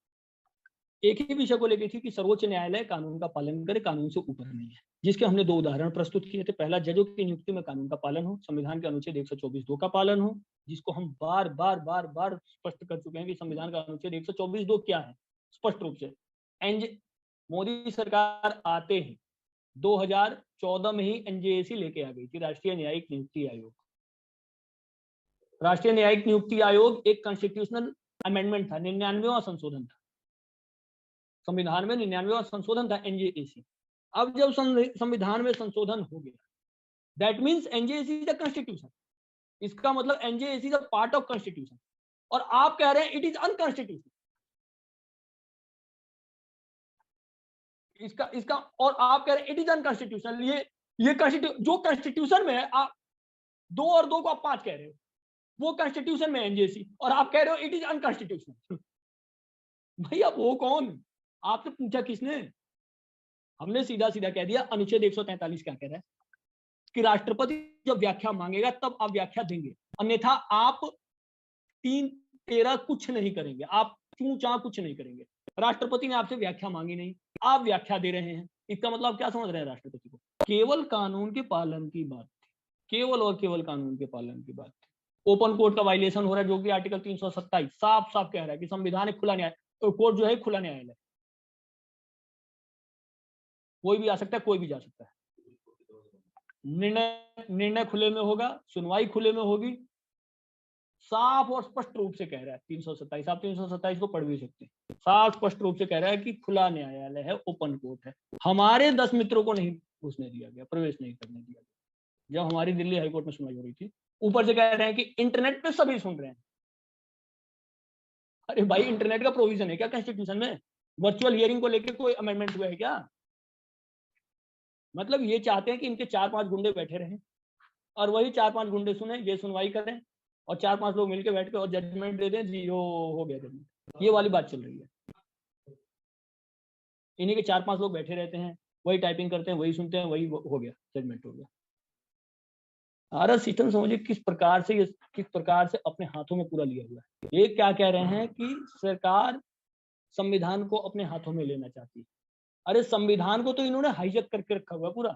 एक ही विषय को लेकर थी कि सर्वोच्च न्यायालय कानून का पालन करे, कानून से ऊपर नहीं है, जिसके हमने 2 उदाहरण प्रस्तुत किए थे। पहला, जजों की नियुक्ति में कानून का पालन हो, संविधान के अनुच्छेद 124(2) का पालन हो, जिसको हम बार बार स्पष्ट कर चुके हैं कि संविधान का अनुच्छेद 124(2) क्या है, स्पष्ट रूप से। मोदी सरकार आते ही 2014 में ही एनजेएसी लेके आ गई थी, राष्ट्रीय न्यायिक नियुक्ति आयोग। राष्ट्रीय न्यायिक नियुक्ति आयोग एक कॉन्स्टिट्यूशनल अमेंडमेंट था, 99वां संशोधन था संविधान में, 99वां संशोधन था एनजेएसी। अब जब संविधान में संशोधन हो गया, that means NJAC is a constitution. इसका मतलब NJAC is a part of constitution, और आप कह रहे हैं इट इज अनकॉन्स्टिट्यूशनल। इसका और आप कह रहे हैं इट इज अनकॉन्स्टिट्यूशनल। ये जो कॉन्स्टिट्यूशन में है, आप 2 और 2 को आप 5 कह रहे हो, वो कॉन्स्टिट्यूशन में एनजेसी, और आप कह रहे हो इट इज अनकॉन्स्टिट्यूशनल। भाई आप वो कौन, आपसे पूछा किसने? हमने सीधा सीधा कह दिया अनुच्छेद 143 क्या कह रहा है कि राष्ट्रपति जब व्याख्या मांगेगा तब आप व्याख्या देंगे, अन्यथा आप 3-13 कुछ नहीं करेंगे, आप चूं चां कुछ नहीं करेंगे। राष्ट्रपति ने आपसे व्याख्या मांगी नहीं, आप व्याख्या दे रहे हैं, इसका मतलब क्या समझ रहे हैं राष्ट्रपति को? केवल कानून के पालन की बात, केवल और केवल कानून के पालन की बात। ओपन कोर्ट का वायलेशन हो रहा है, जो कि आर्टिकल 327 साफ साफ कह रहा है कि संविधान एक खुला न्याय, कोर्ट जो है खुला न्यायालय, कोई भी आ सकता है, कोई भी जा सकता है, निर्णय खुले में होगा, सुनवाई खुले में होगी, साफ और स्पष्ट रूप से कह रहा है 327। आप 327 को पढ़ भी सकते हैं, साफ स्पष्ट रूप से कह रहा है कि खुला न्यायालय है, ओपन कोर्ट है। हमारे 10 मित्रों को नहीं घुसने दिया गया, प्रवेश नहीं करने दिया गया जब हमारी दिल्ली हाईकोर्ट में सुनवाई हो रही थी। ऊपर से कह रहे हैं कि इंटरनेट पे सभी सुन रहे हैं। अरे भाई इंटरनेट का प्रोविजन है क्या कॉन्स्टिट्यूशन में? वर्चुअल हियरिंग को लेकर कोई अमेंडमेंट हुआ है क्या? मतलब ये चाहते हैं कि इनके 4-5 गुंडे बैठे रहें और वही 4-5 गुंडे सुने, ये सुनवाई करें और 4-5 लोग मिलकर बैठ के और जजमेंट दे दें, जीरो हो गया जजमेंट। ये वाली बात चल रही है। इन्हीं के 4-5 लोग बैठे रहते हैं, वही टाइपिंग करते हैं, वही सुनते हैं, वही हो गया, जजमेंट हो गया। हमारा सिस्टम समझिए किस प्रकार से अपने हाथों में पूरा लिया हुआ है। ये क्या कह रहे हैं कि सरकार संविधान को अपने हाथों में लेना चाहती है। अरे संविधान को तो इन्होंने हाईजैक करके रखा हुआ पूरा,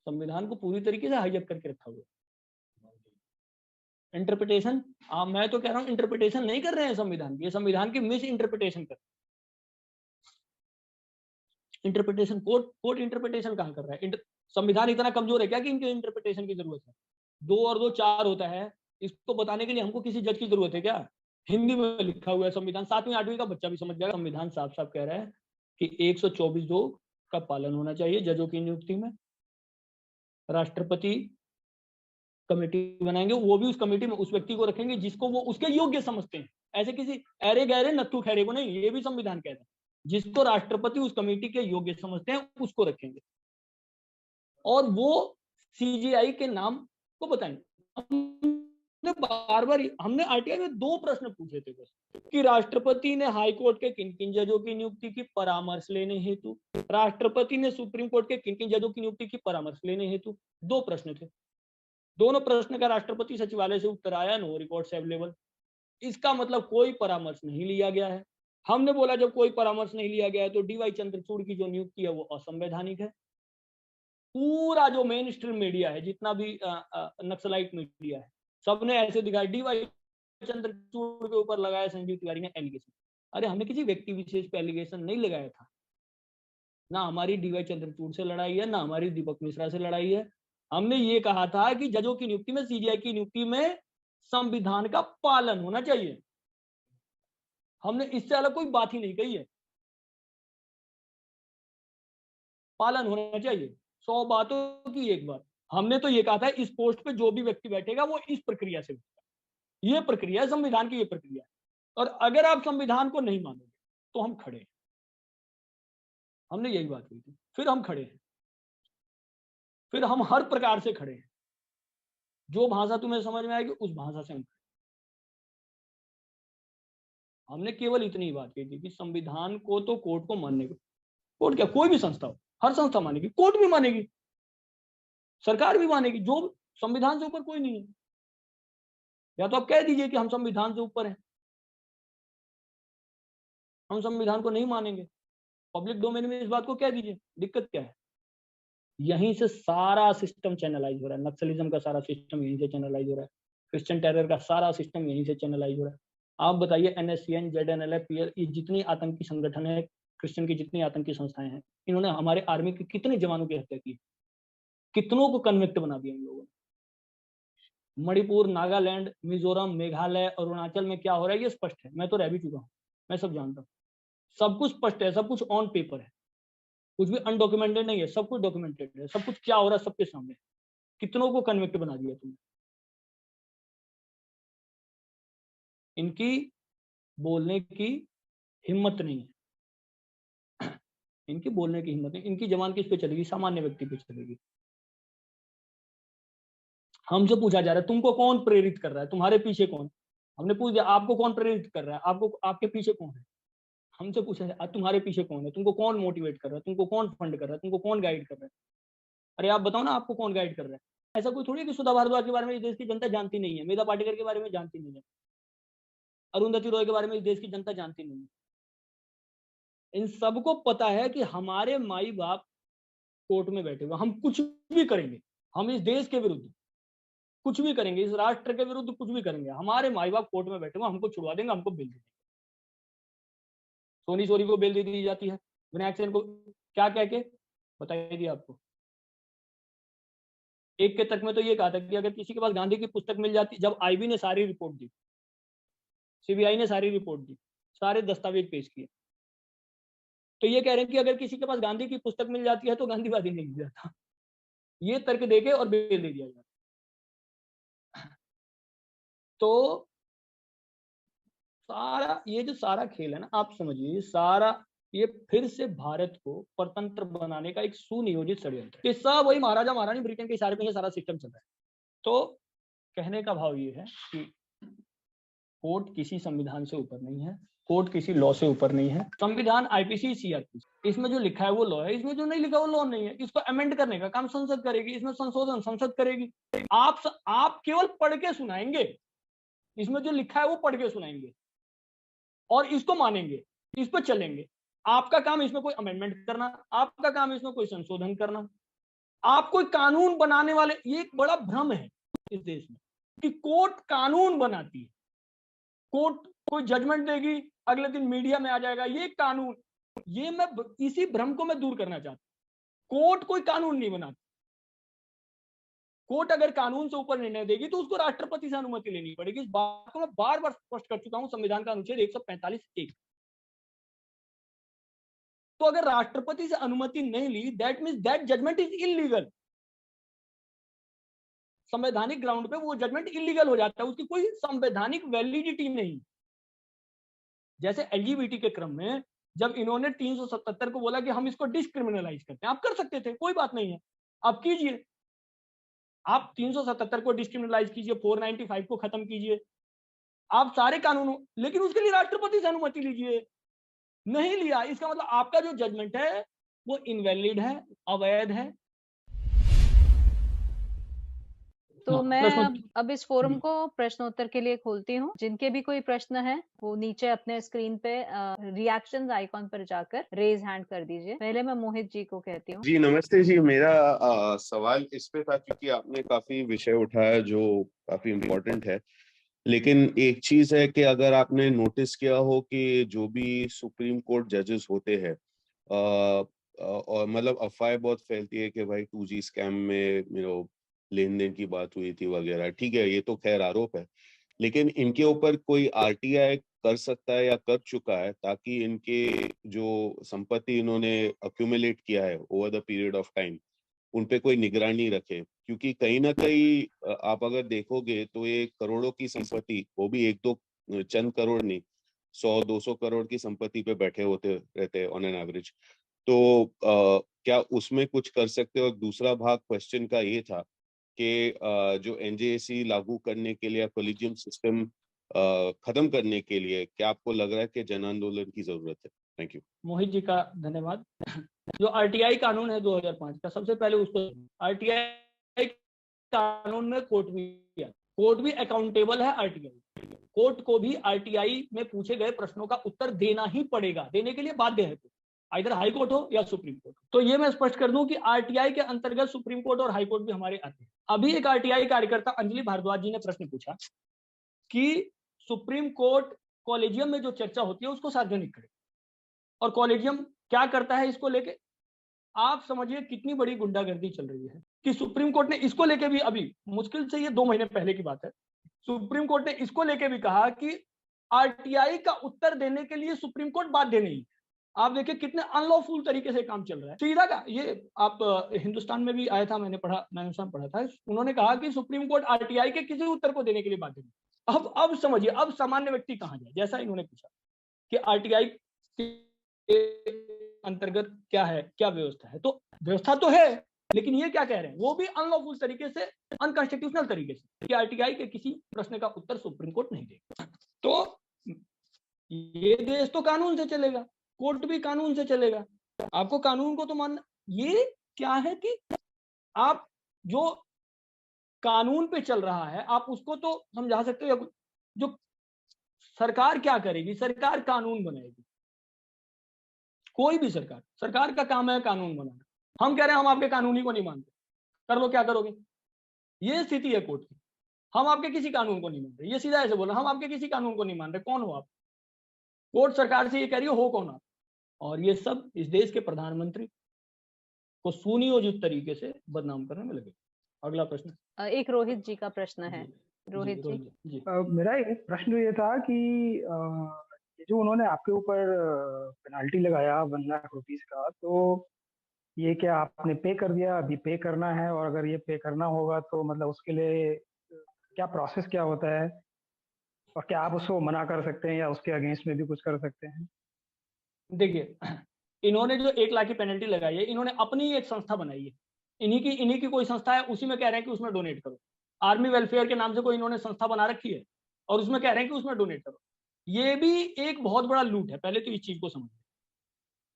संविधान को पूरी तरीके से हाईजैक करके रखा हुआ। इंटरप्रिटेशन, मैं तो कह रहा हूं इंटरप्रिटेशन नहीं कर रहे हैं संविधान की, संविधान की मिस इंटरप्रिटेशन कर, इंटरप्रिटेशन कोर्ट इंटरप्रिटेशन कहां कर रहा है? संविधान इतना कमजोर है क्या कि इनके इंटरप्रिटेशन की जरूरत है? 2 और 2 4 होता है, इसको बताने के लिए हमको किसी जज की जरूरत है क्या? हिंदी में लिखा हुआ है संविधान, 7वीं 8वीं का बच्चा भी समझ जाएगा। संविधान साफ साफ कह रहा है कि 124(2) का पालन होना चाहिए जजों की नियुक्ति में। राष्ट्रपति कमेटी बनाएंगे, वो भी उस कमेटी में उस व्यक्ति को रखेंगे जिसको वो उसके योग्य समझते हैं, ऐसे किसी अरे गहरे नत्थु खैरे को नहीं। ये भी संविधान कहता है जिसको राष्ट्रपति उस कमेटी के योग्य समझते हैं उसको रखेंगे, और वो सीजीआई के नाम को बताएंगे। हमने बार बार, हमने आरटीआई में 2 प्रश्न पूछे थे बस कि राष्ट्रपति ने हाई कोर्ट के किन किन जजों की नियुक्ति की परामर्श लेने हेतु, राष्ट्रपति ने सुप्रीम कोर्ट के किन किन जजों की नियुक्ति की परामर्श लेने हेतु। 2 प्रश्न थे, दोनों प्रश्न का राष्ट्रपति सचिवालय से उत्तर आया, नो रिकॉर्ड्स अवेलेबल। इसका मतलब कोई परामर्श नहीं लिया गया है। हमने बोला जब कोई परामर्श नहीं लिया गया है तो डीवाई चंद्रचूड़ की जो नियुक्ति है वो असंवैधानिक है। पूरा जो मेन स्ट्रीम मीडिया है, जितना भी नक्सलाइट मीडिया है, सबने ऐसे दिखाया, डीवाई चंद्रचूड़ के ऊपर लगाया संजीव तिवारी ने एलिगेशन। अरे हमने किसी व्यक्ति विशेष पे एलिगेशन नहीं लगाया था, ना हमारी डीवाई चंद्रचूड़ से लड़ाई है, ना हमारी दीपक मिश्रा से लड़ाई है। हमने ये कहा था कि जजों की नियुक्ति में, सीजीआई की नियुक्ति में संविधान का पालन होना चाहिए। हमने इससे अलग कोई बात ही नहीं कही है, पालन होना चाहिए। 100 बातों की एक बात। हमने तो ये कहा था इस पोस्ट पे जो भी व्यक्ति बैठेगा वो इस प्रक्रिया से बैठेगा। ये प्रक्रिया है संविधान की, ये प्रक्रिया है। और अगर आप संविधान को नहीं मानोगे तो हम खड़े हैं। हमने यही बात कही थी, फिर हम खड़े हैं, फिर हम हर प्रकार से खड़े हैं। जो भाषा तुम्हें समझ में आएगी उस भाषा से हम खड़े। हमने केवल इतनी बात कही थी कि संविधान को तो कोर्ट को मानने को, कोर्ट क्या कोई भी संस्था हो, हर संस्था मानेगी, कोर्ट भी मानेगी, सरकार भी मानेगी, जो संविधान से ऊपर कोई नहीं है। या तो आप कह दीजिए कि हम संविधान से ऊपर हैं, हम संविधान को नहीं मानेंगे, पब्लिक डोमेन में इस बात को कह दीजिए, दिक्कत क्या है? यहीं से सारा सिस्टम चैनलाइज हो रहा है, नक्सलिज्म का सारा सिस्टम यहीं से चैनलाइज हो रहा है, क्रिश्चियन टेरर का सारा सिस्टम यहीं से चैनलाइज हो रहा है। आप बताइए एनएससीएन, जेडएनएलएफ, पीएल, ये जितनी आतंकी संगठन है, क्रिश्चियन की जितनी आतंकी संस्थाएं हैं, इन्होंने हमारे आर्मी के कितने जवानों की हत्या की, कितनों को कन्विक्ट बना दिया इन लोगों ने। मणिपुर, नागालैंड, मिजोरम, मेघालय, अरुणाचल में क्या हो रहा है ये स्पष्ट है, मैं तो रह भी चुका हूँ, मैं सब जानता हूँ, सब कुछ स्पष्ट है, सब कुछ ऑन पेपर है, कुछ भी अनडॉक्यूमेंटेड नहीं है, सब कुछ डॉक्यूमेंटेड है, सब कुछ क्या हो रहा है सबके सामने। कितनों को कन्विक्ट बना दिया तुमने। इनकी बोलने की हिम्मत नहीं है, इनकी बोलने की हिम्मत नहीं। इनकी जबान किस पे चलेगी? सामान्य व्यक्ति पे चलेगी। हमसे पूछा जा रहा है तुमको कौन प्रेरित कर रहा है, तुम्हारे पीछे कौन। हमने पूछ दिया आपको कौन प्रेरित कर रहा है, आपको आपके पीछे कौन है। हमसे पूछा जाए तुम्हारे पीछे कौन है, तुमको कौन मोटिवेट कर रहा है, तुमको कौन फंड कर रहा है, तुमको कौन गाइड कर रहा है। अरे आप बताओ ना आपको कौन गाइड कर रहा है। ऐसा कोई थोड़ी है कि सुधा भारद्वाज के बारे में इस देश की जनता जानती नहीं है, मेधा पाटेकर के बारे में जानती नहीं है, अरुंधति रॉय के बारे में इस देश की जनता जानती नहीं है। इन सबको पता है कि हमारे माई बाप कोर्ट में बैठे हुए, हम कुछ भी करेंगे, हम इस देश के विरुद्ध कुछ भी करेंगे, इस राष्ट्र के विरुद्ध कुछ भी करेंगे, हमारे माई बाप कोर्ट में बैठे हुए, हमको छुड़वा देंगे, हमको बेल दे देंगे। सोनी सोरी को बेल दे दी जाती है, विनायक सेन को क्या कह के बताइए आपको। एक के तक में तो ये कहा था कि अगर किसी के पास गांधी की पुस्तक मिल जाती, जब आईबी ने सारी रिपोर्ट दी, सीबीआई ने सारी रिपोर्ट दी, सारे दस्तावेज पेश किए, तो ये कह रहे हैं कि अगर किसी के पास गांधी की पुस्तक मिल जाती है तो गांधीवादी नहीं मिल जाता, ये तर्क देके और बेल दे दिया जाता। तो सारा ये जो सारा खेल है ना, आप समझिए सारा ये फिर से भारत को परतंत्र बनाने का एक सुनियोजित षड्यंत्र है। ये सब वही महाराजा महारानी ब्रिटेन के इशारे पे ये सारा सिस्टम चल रहा है। तो कहने का भाव ये है कि कोर्ट किसी संविधान से ऊपर नहीं है, कोर्ट किसी लॉ से ऊपर नहीं है। संविधान, आईपीसी, सीआरपीसी, इसमें जो लिखा है वो लॉ है, इसमें जो नहीं लिखा वो लॉ नहीं है। इसको अमेंड करने का काम संसद करेगी, इसमें संशोधन संसद करेगी। आप केवल पढ़ के सुनाएंगे, इसमें जो लिखा है वो पढ़ के सुनाएंगे और इसको मानेंगे, इस पर चलेंगे। आपका काम इसमें कोई अमेंडमेंट करना, आपका काम इसमें कोई संशोधन करना। आप कोई कानून बनाने वाले, ये एक बड़ा भ्रम है इस देश में कि कोर्ट कानून बनाती है, कोर्ट कोई जजमेंट देगी, अगले दिन मीडिया में आ जाएगा ये कानून। ये मैं इसी भ्रम को मैं दूर करना चाहता हूं। कोर्ट कोई कानून नहीं बनाती। कोर्ट अगर कानून से ऊपर निर्णय देगी तो उसको राष्ट्रपति से अनुमति लेनी पड़ेगी। इस बात को मैं बार बार स्पष्ट कर चुका हूं, संविधान का अनुच्छेद 145(1). तो अगर राष्ट्रपति से अनुमति नहीं ली, that means that judgement is illegal. संवैधानिक ग्राउंड पे वो जजमेंट इलीगल हो जाता है, उसकी कोई संवैधानिक वैलिडिटी नहीं। जैसे एलजीबीटी के क्रम में जब इन्होंने 377 को बोला कि हम इसको डिस्क्रिमिनलाइज करते हैं, आप कर सकते थे, कोई बात नहीं है, आप कीजिए, आप 377 को डिस्क्रिमिनलाइज कीजिए, 495 को खत्म कीजिए, आप सारे कानूनों, लेकिन उसके लिए राष्ट्रपति से अनुमति लीजिए। नहीं लिया, इसका मतलब आपका जो जजमेंट है वो इनवैलिड है, अवैध है। तो मैं अब इस फोरम को प्रश्नोत्तर के लिए खोलती हूँ। जिनके भी कोई प्रश्न है वो नीचे अपने स्क्रीन पे रिएक्शंस आइकॉन पर जाकर रेज हैंड कर दीजिए। पहले मैं मोहित जी को कहती हूँ। जी नमस्ते जी, मेरा सवाल इस पे था क्योंकि आपने काफी विषय उठाया जो काफी इम्पोर्टेंट है, लेकिन एक चीज है कि अगर आपने नोटिस किया हो कि जो भी सुप्रीम कोर्ट जजेस होते हैं और मतलब अफवाहें बहुत फैलती है कि भाई 2G स्कैम में लेन देन की बात हुई थी वगैरह, ठीक है, ये तो खैर आरोप है, लेकिन इनके ऊपर कोई आरटीआई कर सकता है या कर चुका है ताकि इनके जो संपत्ति इन्होंने अक्यूमुलेट किया है over the period of time उन पे कोई निगरानी रखे? क्योंकि कहीं ना कहीं आप अगर देखोगे तो ये करोड़ों की संपत्ति, वो भी एक दो चंद करोड़ नहीं, 100-200 करोड़ की संपत्ति पे बैठे होते रहते हैं ऑन एन एवरेज। तो क्या उसमें कुछ कर सकते हो? दूसरा भाग क्वेश्चन का ये था कि जो एनजेएसी लागू करने के लिए, कॉलेजियम सिस्टम खत्म करने के लिए क्या आपको लग रहा है कि जन आंदोलन की जरूरत है? Thank you. मोहित जी का धन्यवाद। जो आरटीआई कानून है 2005 का, सबसे पहले उसको, आरटीआई कानून में कोर्ट भी अकाउंटेबल है। आरटीआई कोर्ट को भी आरटीआई में पूछे गए प्रश्नों का उत्तर देना ही पड़ेगा, देने के लिए बाध्य है, इधर हाई कोर्ट हो या सुप्रीम कोर्ट। तो ये मैं स्पष्ट कर दूं कि आरटीआई के अंतर्गत सुप्रीम कोर्ट और हाई कोर्ट भी हमारे आते हैं। अभी एक आरटीआई कार्यकर्ता अंजलि भारद्वाज जी ने प्रश्न पूछा कि सुप्रीम कोर्ट कॉलेजियम में जो चर्चा होती है उसको सार्वजनिक करे, और कॉलेजियम क्या करता है इसको लेके। आप समझिए कितनी बड़ी गुंडागर्दी चल रही है कि सुप्रीम कोर्ट ने इसको लेके भी, अभी मुश्किल से ये 2 महीने पहले की बात है, सुप्रीम कोर्ट ने इसको लेके भी कहा कि आरटीआई का उत्तर देने के लिए सुप्रीम कोर्ट बाध्य नहीं। आप देखिए कितने अनलॉफुल तरीके से काम चल रहा है। सीधा का ये आप हिंदुस्तान में भी आया था, मैंने पढ़ा था, उन्होंने कहा कि सुप्रीम कोर्ट आरटीआई के किसी उत्तर को देने के लिए बाध्य नहीं। अब समझिए, अब सामान्य व्यक्ति कहां जाए, जैसा इन्होंने पूछा कि आरटीआई के अंतर्गत क्या है, क्या व्यवस्था है, तो व्यवस्था तो है, लेकिन ये क्या कह रहे हैं, वो भी अनलॉफुल तरीके से, अनकॉन्स्टिट्यूशनल तरीके से, कि आरटीआई के किसी प्रश्न का उत्तर सुप्रीम कोर्ट नहीं देगा। तो ये देश तो कानून से चलेगा, कोर्ट भी कानून से चलेगा, आपको कानून को तो मानना। ये क्या है कि आप जो कानून पे चल रहा है आप उसको तो समझा सकते हो। जो सरकार क्या करेगी, सरकार कानून बनाएगी, कोई भी सरकार, सरकार का काम है कानून बनाना। हम कह रहे हैं हम आपके कानूनी को नहीं मानते, कर लो क्या करोगे, ये स्थिति है कोर्ट की। हम आपके किसी कानून को नहीं मान रहे, ये सीधा ऐसे बोला, हम आपके किसी कानून को नहीं मान रहे, कौन हो आप? कोर्ट सरकार से ये कह रही हो कौन आप? और ये सब इस देश के प्रधानमंत्री को सुनियोजित तरीके से बदनाम करने में लगे। अगला प्रश्न। एक रोहित जी का प्रश्न है। रोहित जी। मेरा एक प्रश्न ये था कि जो उन्होंने आपके ऊपर पेनाल्टी लगाया 1 लाख रुपीस का, तो ये क्या आपने पे कर दिया, अभी पे करना है? और अगर ये पे करना होगा तो मतलब उसके लिए क्या प्रोसेस क्या होता है, और क्या आप उसको मना कर सकते हैं या उसके अगेंस्ट में भी कुछ कर सकते हैं? देखिए, इन्होंने जो 1 लाख की पेनल्टी लगाई है, इन्होंने अपनी एक संस्था बनाई है, इन्हीं की कोई संस्था है, उसी में कह रहे हैं कि उसमें डोनेट करो। आर्मी वेलफेयर के नाम से कोई इन्होंने संस्था बना रखी है और उसमें कह रहे हैं कि उसमें डोनेट करो। ये भी एक बहुत बड़ा लूट है, पहले तो इस चीज को समझिए।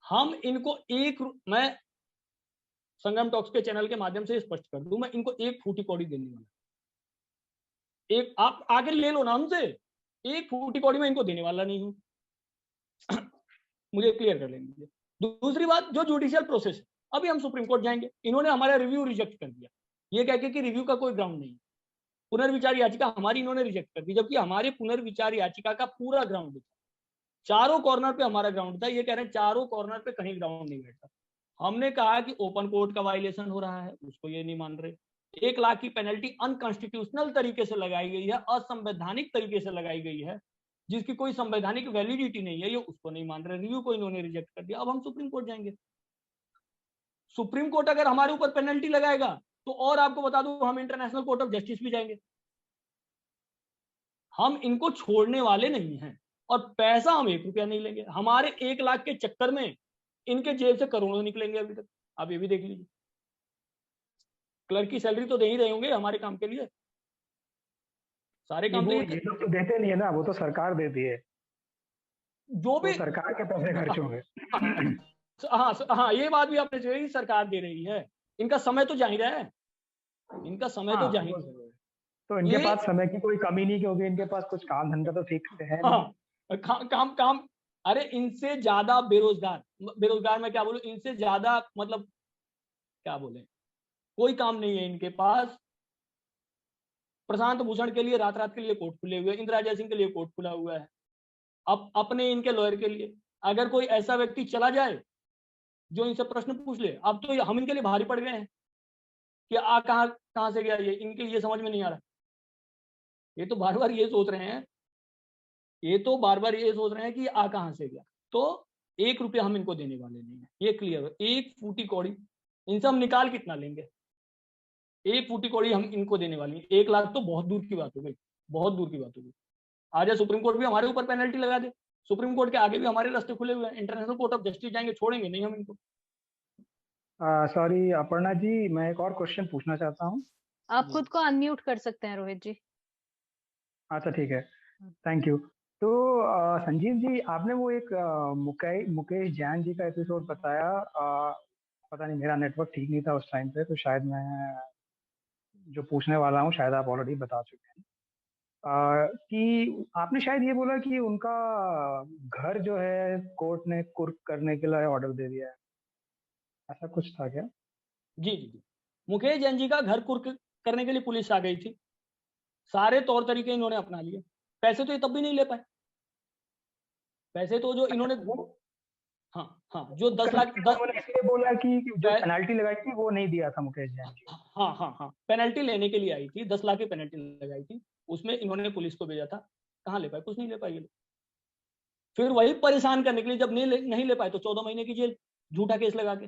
हम इनको मैं संगम टॉक्स के चैनल के माध्यम से स्पष्ट कर दूं, मैं इनको 1 फूटी कौड़ी देने वाला, एक आप आगे ले लो ना हमसे, 1 फूटी कौड़ी में इनको देने वाला नहीं हूं। मुझे क्लियर कर लेंगे। दूसरी बात, जो जुडिशियल प्रोसेस, अभी हम सुप्रीम कोर्ट जाएंगे, इन्होंने हमारा रिव्यू रिजेक्ट कर दिया, ये कह के कि रिव्यू का कोई ग्राउंड नहीं है। पुनर्विचार याचिका हमारी इन्होंने रिजेक्ट कर दी, जबकि हमारे पुनर्विचार याचिका का पूरा ग्राउंड था, चारों कॉर्नर पे हमारा ग्राउंड था। ये कह रहे हैं चारों कॉर्नर पे कहीं ग्राउंड नहीं बैठा। हमने कहा कि ओपन कोर्ट का वायलेशन हो रहा है, उसको ये नहीं मान रहे। 1 लाख की पेनल्टी अनकॉन्स्टिट्यूशनल तरीके से लगाई गई है, असंवैधानिक तरीके से लगाई गई है, जिसकी कोई संवैधानिक वैलिडिटी नहीं है, ये उसको नहीं मान रहे। रिव्यू को इन्होंने रिजेक्ट कर दिया। अब हम सुप्रीम कोर्ट जाएंगे। सुप्रीम कोर्ट अगर हमारे ऊपर पेनल्टी लगाएगा तो, और आपको बता दूं, हम इंटरनेशनल कोर्ट ऑफ जस्टिस भी जाएंगे। हम इनको छोड़ने वाले नहीं हैं, और पैसा हम 1 रुपया नहीं लेंगे। हमारे 1 लाख के चक्कर में इनके जेब से करोड़ों निकलेंगे अभी तक, आप ये भी देख लीजिए। क्लर्क की सैलरी तो दे ही रहे होंगे हमारे काम के लिए, सारे काम तो ये लोग तो देते नहीं है ना, वो तो सरकार देती है, जो भी तो सरकार के पैसे खर्च होंगे। हाँ, ये बात भी आपने कही, सरकार दे रही है, इनका समय तो जाहिर है, इनका समय तो जाहिर है। तो इनके पास समय की कोई कमी नहीं, क्योंकि इनके पास कुछ काम धंधा तो ठीक से है। काम अरे इनसे ज्यादा बेरोजगार मैं क्या बोलूं, इनसे ज्यादा मतलब क्या बोले, कोई काम नहीं है इनके पास। प्रशांत भूषण के लिए रात के लिए कोर्ट खुले हुए, इंदिरा जयसिंह के लिए कोर्ट खुला हुआ है। अब अपने इनके लॉयर के लिए अगर कोई ऐसा व्यक्ति चला जाए जो इनसे प्रश्न पूछ ले, अब तो हम इनके लिए भारी पड़ गए हैं कि कहां से गया ये, इनके ये समझ में नहीं आ रहा। ये तो बार बार ये सोच रहे हैं, कि आ कहां से गया। तो 1 रुपया हम इनको देने वाले नहीं है, ये क्लियर है। 1 फूटी कौड़ी इनसे हम निकाल कितना लेंगे? 1 फूटी कौड़ी हम इनको देने वाली है। 1 लाख तो बहुत दूर की बात हो गई, बहुत दूर की बात हो गई। आ जाए सुप्रीम कोर्ट भी हमारे ऊपर पेनल्टी लगा दे, सुप्रीम कोर्ट के आगे भी हमारे रास्ते खुले हुए हैं, इंटरनेशनल कोर्ट ऑफ जस्टिस जाएंगे, छोड़ेंगे नहीं हम इनको। सॉरी अपर्णा जी, मैं एक और क्वेश्चन पूछना चाहता हूँ। आप खुद को अनम्यूट कर सकते हैं रोहित जी। अच्छा ठीक है, थैंक यू। तो संजीव जी, आपने वो एक मुकेश जैन जी का एपिसोड बताया, पता नहीं मेरा नेटवर्क ठीक नहीं था उस टाइम पे, तो शायद मैं जो पूछने वाला हूँ शायद आप ऑलरेडी बता चुके हैं। कि आपने शायद ये बोला कि उनका घर जो है कोर्ट ने कुर्क करने के लिए ऑर्डर दे दिया है, ऐसा कुछ था क्या? जी, मुकेश जैन जी का घर कुर्क करने के लिए पुलिस आ गई थी, सारे तौर तरीके इन्होंने अपना लिए। पैसे तो ये तब भी नहीं ले पाए, पैसे तो जो इन्होंने हाँ जो 10 लाख इसलिए बोला कि जो पेनल्टी लगाई थी वो नहीं दिया था मुकेश जैन जी। हाँ पेनल्टी लेने के लिए आई थी, 10 लाख की पेनल्टी लगाई थी, उसमें इन्होंने पुलिस को भेजा था। कहाँ ले पाए? कुछ नहीं ले पाए ये लोग। फिर वही परेशान करने के लिए जब नहीं ले पाए तो 14 महीने की जेल, झूठा केस लगा के,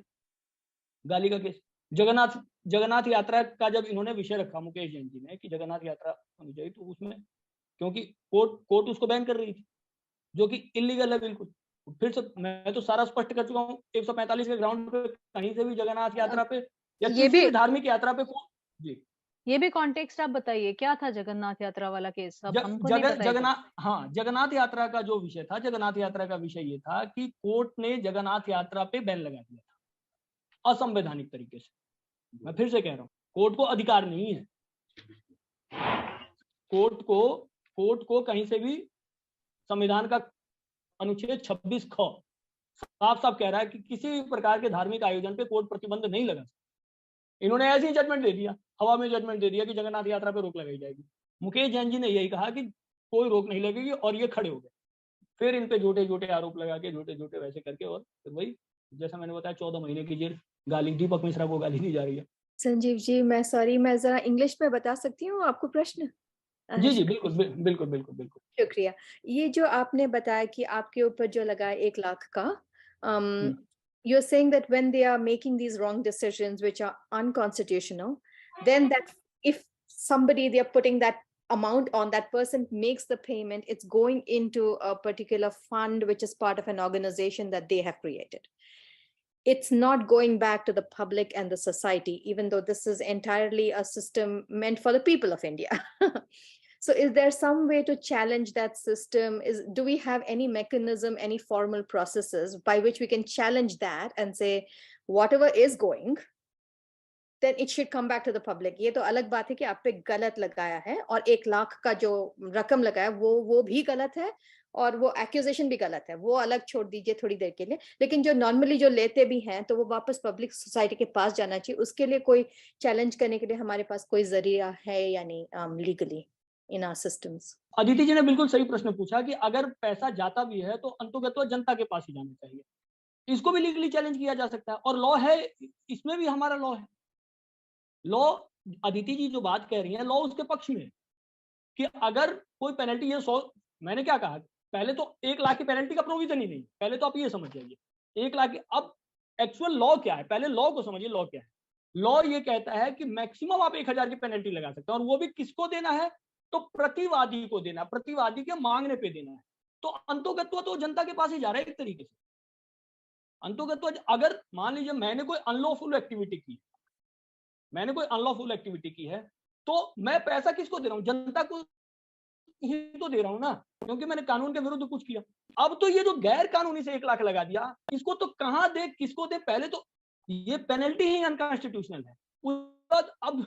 गाली का केस। जगन्नाथ यात्रा का जब इन्होंने विषय रखा मुकेश जैन जी ने कि जगन्नाथ यात्रा होनी चाहिए, तो उसमें क्योंकि कोर्ट उसको बैन कर रही थी, जो कि इलीगल है बिल्कुल। फिर से मैं तो सारा स्पष्ट कर चुका हूँ, 145 के ग्राउंड पे कहीं से भी जगन्नाथ यात्रा पे या ये किसी भी भी धार्मिक यात्रा पे जी ये भी कॉन्टेक्स्ट आप बताइए, क्या था जगन्नाथ यात्रा वाला केस? अब हमको नहीं पता है कुछ। जगन्नाथ यात्रा का जो विषय था, जगन्नाथ यात्रा का विषय ये था कि कोर्ट ने जगन्नाथ यात्रा पे बैन लगा दिया था असंवैधानिक तरीके से। मैं फिर से कह रहा हूँ, कोर्ट को अधिकार नहीं है, कोर्ट को कहीं से भी संविधान का अनुच्छेद 26 ख साफ साफ कह रहा है कि किसी भी प्रकार के धार्मिक आयोजन पे कोर्ट प्रतिबंध नहीं लगा सकता। इन्होंने ऐसे ही जजमेंट दे दिया, हवा में जजमेंट दे दिया कि जगन्नाथ यात्रा पे रोक लगाई जाएगी। मुकेश जैन जी ने यही कहा कि कोई रोक नहीं लगेगी, और ये खड़े हो गए। फिर इन पे झूठे झूठे आरोप लगा के, झूठे झूठे वैसे करके, और फिर वही जैसा मैंने बताया 14 महीने की जेल, गाली दीपक मिश्रा को गाली दी जा रही है। संजीव जी, मैं जरा इंग्लिश में बता सकती हूँ आपको प्रश्न? जी बिल्कुल बिल्कुल बिल्कुल बिल्कुल। शुक्रिया। ये जो आपने बताया कि आपके ऊपर जो लगा 1 लाख का, you're saying that when they are making these wrong decisions which are unconstitutional, then that if somebody they are putting that amount on, that person makes the payment, it's going into a particular fund which is part of an organization that they have created. It's not going back to the public and the society, even though this is entirely a system meant for the people of India. So is there some way to challenge that system? Do we have any mechanism, any formal processes by which we can challenge that and say, whatever is going, then it should come back to the public? ये तो अलग बात है कि आप पे गलत लगाया है, और 1 लाख का जो रकम लगाया वो भी गलत है, और वो एक्यूजेशन भी गलत है, वो अलग छोड़ दीजिए थोड़ी देर के लिए। लेकिन जो नॉर्मली जो लेते भी हैं तो वो वापस पब्लिक सोसाइटी के पास जाना चाहिए। उसके लिए कोई चैलेंज करने के लिए हमारे पास कोई जरिया है या नहीं legally in our systems? Aditi ji ने बिल्कुल सही प्रश्न पूछा कि अगर पैसा जाता भी है तो अंततः जनता के पास ही जाना चाहिए। इसको भी लीगली चैलेंज किया जा सकता है, और लॉ है, इसमें भी हमारा लॉ है। लॉ, अदिति जी जो बात कह रही है, लॉ उसके पक्ष में कि अगर कोई पेनल्टी, ये 100, मैंने क्या कहा, पहले तो 1 लाख की पेनल्टी का प्रोविजन ही नहीं, पहले तो आप ये समझ जाइए 1 लाख की। अब एक्चुअल लॉ क्या है, पहले लॉ को समझिए, लॉ क्या है। लॉ ये कहता है कि मैक्सिमम आप 1000 की पेनल्टी लगा सकते हैं, और वो भी किसको देना है, तो प्रतिवादी को देना, प्रतिवादी के मांगने पे देना है। तो अंतोगत्व तो जनता के पास ही जा रहा है एक तरीके से। अंतोगत्व, अगर मान लीजिए मैंने कोई अनलॉफुल एक्टिविटी की है, तो मैं पैसा किसको दे रहा हूं, जनता को ही तो दे रहा हूं ना, क्योंकि मैंने कानून के विरुद्ध कुछ किया। अब तो ये जो गैर कानूनी से 1 लाख लगा दिया, इसको तो कहां दे, किसको दे, पहले तो ये पेनल्टी ही अनकॉन्स्टिट्यूशनल है। उसके बाद अब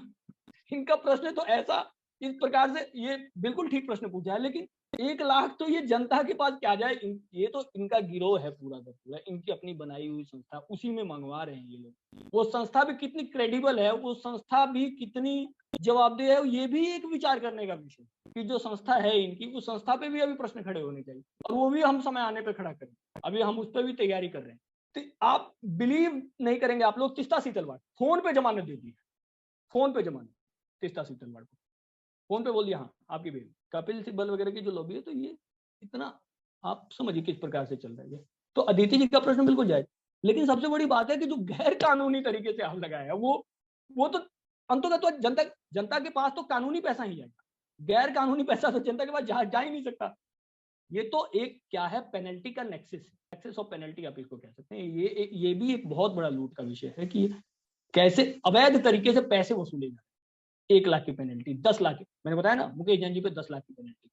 इनका प्रश्न तो ऐसा, इस प्रकार से ये बिल्कुल ठीक प्रश्न पूछा है, लेकिन 1 लाख तो ये जनता के पास क्या जाए, ये तो इनका गिरोह है पूरा का पूरा, इनकी अपनी बनाई हुई संस्था, उसी में मंगवा रहे हैं ये लोग। वो संस्था भी कितनी क्रेडिबल है, वो संस्था भी कितनी जवाबदेह है, ये भी एक विचार करने का विषय कि जो संस्था है इनकी, उस संस्था पे भी अभी प्रश्न खड़े होने चाहिए, और वो भी हम समय आने पर खड़ा करें। अभी हम उस पर भी तैयारी कर रहे हैं। तो आप बिलीव नहीं करेंगे आप लोग, तीस्ता सीतलवाड़ फोन पे जमानत दे दी, फोन पे जमानत तीस्ता सीतलवाड़ को फोन पे बोल दिया, हाँ आपकी बेटी, कपिल सिब्बल वगैरह की जो लॉबी है। तो ये इतना आप समझिए किस प्रकार से चल रहा है। तो अदिति जी का प्रश्न बिल्कुल जायज, लेकिन सबसे बड़ी बात है कि जो गैर कानूनी तरीके से आप लगाया वो तो अंततः जनता के पास तो कानूनी पैसा ही जाएगा, गैर कानूनी पैसा तो जनता के पास जा ही नहीं सकता। ये तो एक क्या है, पेनल्टी का नेक्सस ऑफ पेनल्टी आप इसको कह सकते हैं। ये भी एक बहुत बड़ा लूट का विषय है कि कैसे अवैध तरीके से पैसे वसूले जाए। 1 लाख की पेनल्टी, 10 लाख की, मैंने बताया ना मुकेश जैन जी पे 10 लाख की पेनल्टी,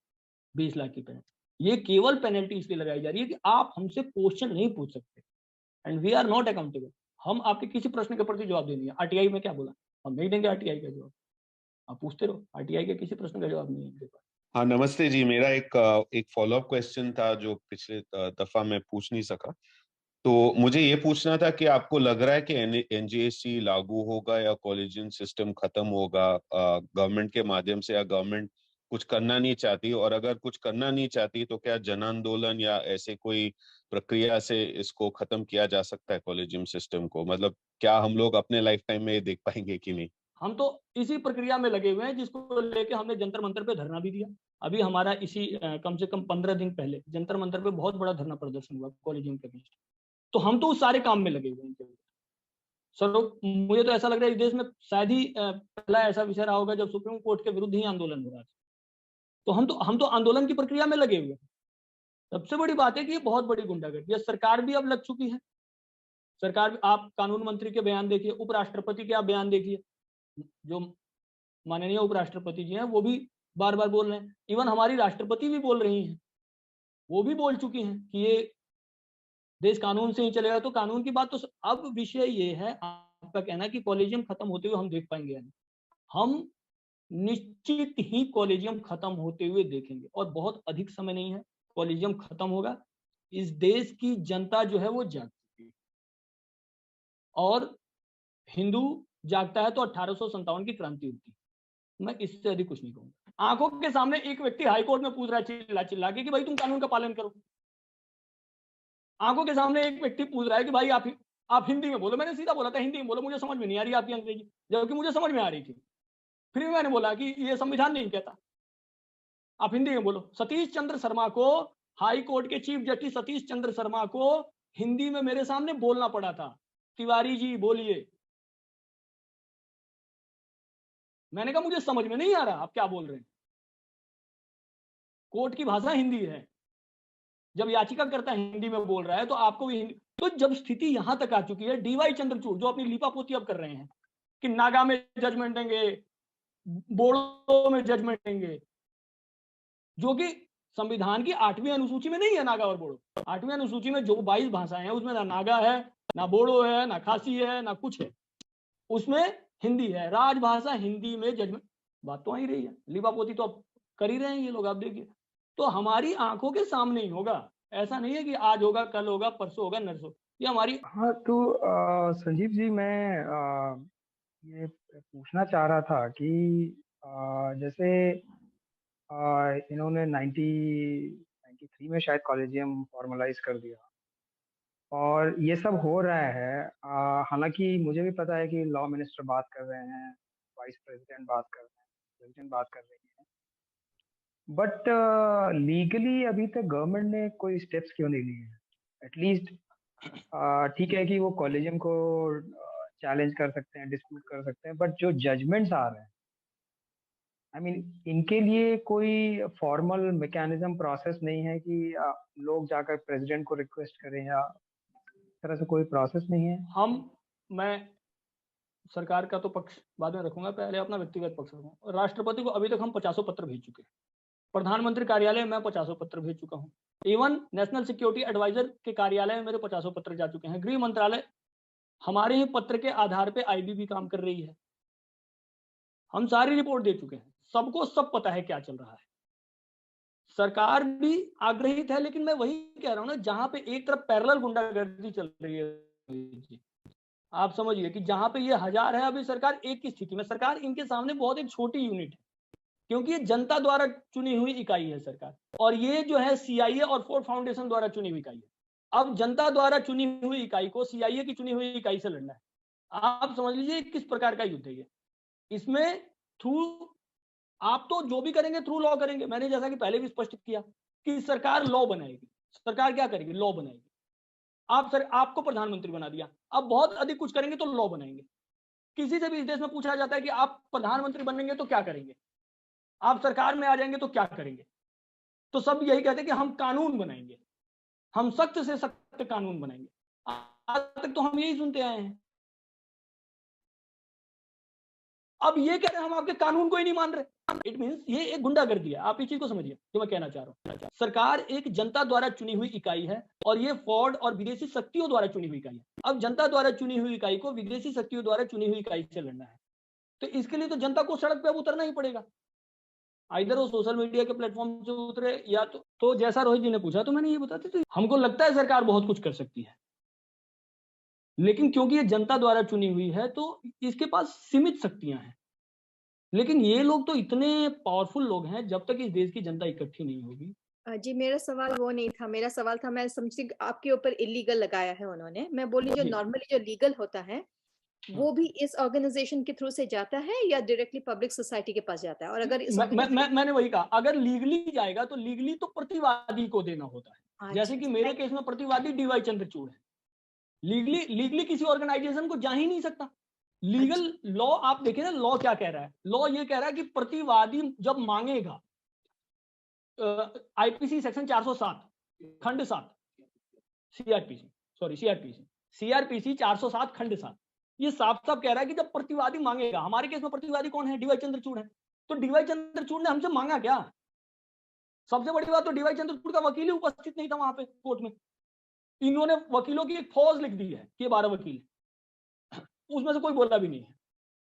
20 लाख की पेनल्टी। ये केवल पेनल्टी इसलिए लगाई जा रही है कि आप हमसे क्वेश्चन नहीं पूछ सकते, and we are not accountable. हम आपके किसी प्रश्न के प्रति जवाब देंगे। आरटीआई में क्या बोला, हम नहीं देंगे आरटीआई का जवाब, आप पूछते रहो, आरटीआई के किसी प्रश्न का जवाब नहीं है। हाँ नमस्ते जी, मेरा एक फॉलोअप क्वेश्चन था जो पिछले दफा मैं पूछ नहीं सका। तो मुझे ये पूछना था कि आपको लग रहा है कि एनजीएसटी लागू होगा या कॉलेजियन सिस्टम खत्म होगा गवर्नमेंट के माध्यम से, या गवर्नमेंट कुछ करना नहीं चाहती, और अगर कुछ करना नहीं चाहती तो क्या जन आंदोलन या ऐसे कोई प्रक्रिया से इसको खत्म किया जा सकता है कॉलेजियम सिस्टम को? मतलब क्या हम लोग अपने लाइफ टाइम में देख पाएंगे कि नहीं? हम तो इसी प्रक्रिया में लगे हुए हैं, जिसको लेके हमने जंतर मंतर पे धरना भी दिया। अभी हमारा इसी कम से कम 15 दिन पहले जंतर मंतर पे बहुत बड़ा धरना प्रदर्शन हुआ कॉलेजियम के बीच। तो हम तो उस सारे काम में लगे हुए हैं सर। मुझे तो ऐसा लग रहा है इस देश में शायद ही पहला ऐसा विषय रहा होगा जब सुप्रीम कोर्ट के विरुद्ध ही आंदोलन हो रहा था। तो हम तो आंदोलन की प्रक्रिया में लगे हुए हैं। सबसे बड़ी बात है कि ये बहुत बड़ी गुंडागर्दी है, सरकार भी अब लग चुकी है। सरकार, आप कानून मंत्री के बयान देखिए, उपराष्ट्रपति के आप बयान देखिए, जो माननीय उपराष्ट्रपति जी हैं वो भी बार बार बोल रहे हैं, इवन हमारी राष्ट्रपति भी बोल रही हैं, वो भी बोल चुकी हैं कि ये देश कानून से ही चलेगा। तो कानून की बात तो अब विषय ये है, आपका कहना कि कॉलेजियम खत्म होते हुए हम देख पाएंगे या नहीं। हम निश्चित ही कॉलेजियम खत्म होते हुए देखेंगे, और बहुत अधिक समय नहीं है, कॉलेजियम खत्म होगा। इस देश की जनता जो है वो जाग चुकी है, और हिंदू जागता है तो 1857 की क्रांति होती है। मैं इससे अधिक कुछ नहीं कहूंगा। आंखों के सामने एक व्यक्ति हाईकोर्ट में पूछ रहा है चिल्ला चिल्ला के कि भाई तुम कानून का पालन करो। आंखों के सामने एक व्यक्ति पूछ रहा है कि भाई आप हिंदी में बोलो। मैंने सीधा बोला था हिंदी में बोलो, मुझे समझ में नहीं आ रही आपकी अंग्रेजी, जबकि मुझे समझ में आ रही थी। फिर भी मैंने बोला कि ये संविधान नहीं कहता, आप हिंदी में बोलो। सतीश चंद्र शर्मा को, हाई कोर्ट के चीफ जस्टिस सतीश चंद्र शर्मा को हिंदी में मेरे सामने बोलना पड़ा था, तिवारी जी बोलिए। मैंने कहा मुझे समझ में नहीं आ रहा आप क्या बोल रहे हैं, कोर्ट की भाषा हिंदी है। जब याचिकाकर्ता हिंदी में बोल रहा है तो आपको भी हिंदी। तो जब स्थिति यहां तक आ चुकी है, डीवाई चंद्रचूड़ जो अपनी लीपापोती अब कर रहे हैं कि नागा में जजमेंट देंगे, बोडो में जजमेंट देंगे, जो कि संविधान की 8वीं अनुसूची में नहीं है। नागा और बोडो 8वीं अनुसूची में जो 22 भाषाएं हैं उसमें ना नागा है, ना बोडो है, ना खासी है, ना कुछ है, उसमें हिंदी है, राजभाषा हिंदी में जजमेंट। बात तो आ ही रही है, लीपापोती तो अब कर ही रहे हैं ये लोग, आप देखिए। तो हमारी आंखों के सामने ही होगा, ऐसा नहीं है कि आज होगा, कल होगा, परसों होगा, नरसों, ये हमारी। हाँ, तो संजीव जी, मैं ये पूछना चाह रहा था कि जैसे इन्होंने 1993 में शायद कॉलेजियम फॉर्मलाइज कर दिया, और ये सब हो रहा है। हालांकि मुझे भी पता है कि लॉ मिनिस्टर बात कर रहे हैं, वाइस प्रेसिडेंट बात कर रहे हैं, प्रेसिडेंट बात कर रही है, बट लीगली अभी तक गवर्नमेंट ने कोई स्टेप्स क्यों नहीं लिए हैं? एटलीस्ट ठीक है कि वो कॉलेजियम को चैलेंज कर सकते हैं, डिस्प्यूट कर सकते हैं, बट जो जजमेंट्स आ रहे हैं, आई मीन इनके लिए कोई फॉर्मल मैकेनिज्म प्रोसेस नहीं है कि लोग जाकर प्रेसिडेंट को रिक्वेस्ट करें, या इस तरह से कोई प्रोसेस नहीं है? मैं सरकार का तो पक्ष बाद में रखूंगा, पहले अपना व्यक्तिगत पक्ष रखूंगा। राष्ट्रपति को अभी तक हम 50 पत्र भेज चुके हैं, प्रधानमंत्री कार्यालय में 50 पत्र भेज चुका हूं, इवन नेशनल सिक्योरिटी एडवाइजर के कार्यालय में मेरे 50 पत्र जा चुके हैं। गृह मंत्रालय हमारे ही पत्र के आधार पे आईबी काम कर रही है, हम सारी रिपोर्ट दे चुके हैं, सबको सब पता है क्या चल रहा है। सरकार भी आग्रहित है, लेकिन मैं वही कह रहा हूं ना, जहां पे एक तरफ पैरेलल गुंडागर्दी चल रही है, आप समझिए कि जहां पे ये 1000 है, अभी सरकार एक की स्थिति में, सरकार इनके सामने बहुत एक छोटी यूनिट है, क्योंकि ये जनता द्वारा चुनी हुई इकाई है सरकार, और ये जो है सीआईए और फोर्ड फाउंडेशन द्वारा चुनी हुई इकाई है। अब जनता द्वारा चुनी हुई इकाई को सीआईए की चुनी हुई इकाई से लड़ना है। आप समझ लीजिए किस प्रकार का युद्ध है ये। इसमें थ्रू आप तो जो भी करेंगे थ्रू लॉ करेंगे। मैंने जैसा कि पहले भी स्पष्ट किया कि सरकार लॉ बनाएगी। सरकार क्या करेगी? लॉ बनाएगी। आपको प्रधानमंत्री बना दिया, अब बहुत अधिक कुछ करेंगे तो लॉ बनाएंगे। किसी से भी इस देश में पूछा जाता है कि आप प्रधानमंत्री बनेंगे तो क्या करेंगे, आप सरकार में आ जाएंगे तो क्या करेंगे, तो सब यही कहते हैं कि हम कानून बनाएंगे, हम सख्त से सख्त कानून बनाएंगे। आज तक तो हम यही सुनते आए हैं। अब ये कह रहे हैं हम आपके कानून को ही नहीं मान रहे। इट मींस ये एक गुंडागर्दी है। आप इस चीज को समझिए जो मैं कहना चाह रहा हूं। सरकार एक जनता द्वारा चुनी हुई इकाई है, और ये फॉर्ड और विदेशी शक्तियों द्वारा चुनी हुई इकाई है। अब जनता द्वारा चुनी हुई इकाई को विदेशी शक्तियों द्वारा चुनी हुई इकाई से लड़ना है, तो इसके लिए तो जनता को सड़क पे अब उतरना ही पड़ेगा। इधर वो सोशल मीडिया के प्लेटफॉर्म से उतरे, या तो जैसा रोहित जी ने पूछा तो मैंने ये बताते, तो हमको लगता है सरकार बहुत कुछ कर सकती है, लेकिन क्योंकि ये जनता द्वारा चुनी हुई है तो इसके पास सीमित शक्तियां हैं। लेकिन ये लोग तो इतने पावरफुल लोग हैं, जब तक इस देश की जनता इकट्ठी नहीं होगी। जी, मेरा सवाल वो नहीं था। मेरा सवाल था, मैं समझती आपके ऊपर इलीगल लगाया है उन्होंने। मैं बोली जो नॉर्मली जो लीगल होता है वो भी इस ऑर्गेनाइजेशन के थ्रू से जाता है या डायरेक्टली पब्लिक सोसाइटी के पास जाता है? और अगर इस मैंने वही कहा, अगर लीगली जाएगा तो लीगली तो प्रतिवादी को देना होता है। जैसे कि मेरे केस में प्रतिवादी डीवाई चंद्रचूड़ है, लीगली किसी ऑर्गेनाइजेशन को जा ही नहीं सकता। लीगल लॉ आप देखिए ना, लॉ क्या कह रहा है? लॉ ये कह रहा है कि प्रतिवादी जब मांगेगा, आईपीसी सेक्शन 407 खंड 7 सीआरपीसी सीआरपीसी 407 खंड 7 ये साफ साफ कह रहा है कि जब प्रतिवादी मांगेगा, हमारे केस में प्रतिवादी कौन है? डीवाई चंद्रचूड़ है। तो डीवाई चंद्रचूड़ ने हमसे मांगा क्या? सबसे बड़ी बात तो डीवाई चंद्रचूड़ का वकील ही उपस्थित नहीं था वहां पे कोर्ट में। इन्होंने वकीलों की एक फौज लिख दी है कि 12 वकील, उसमें से कोई बोला भी नहीं है।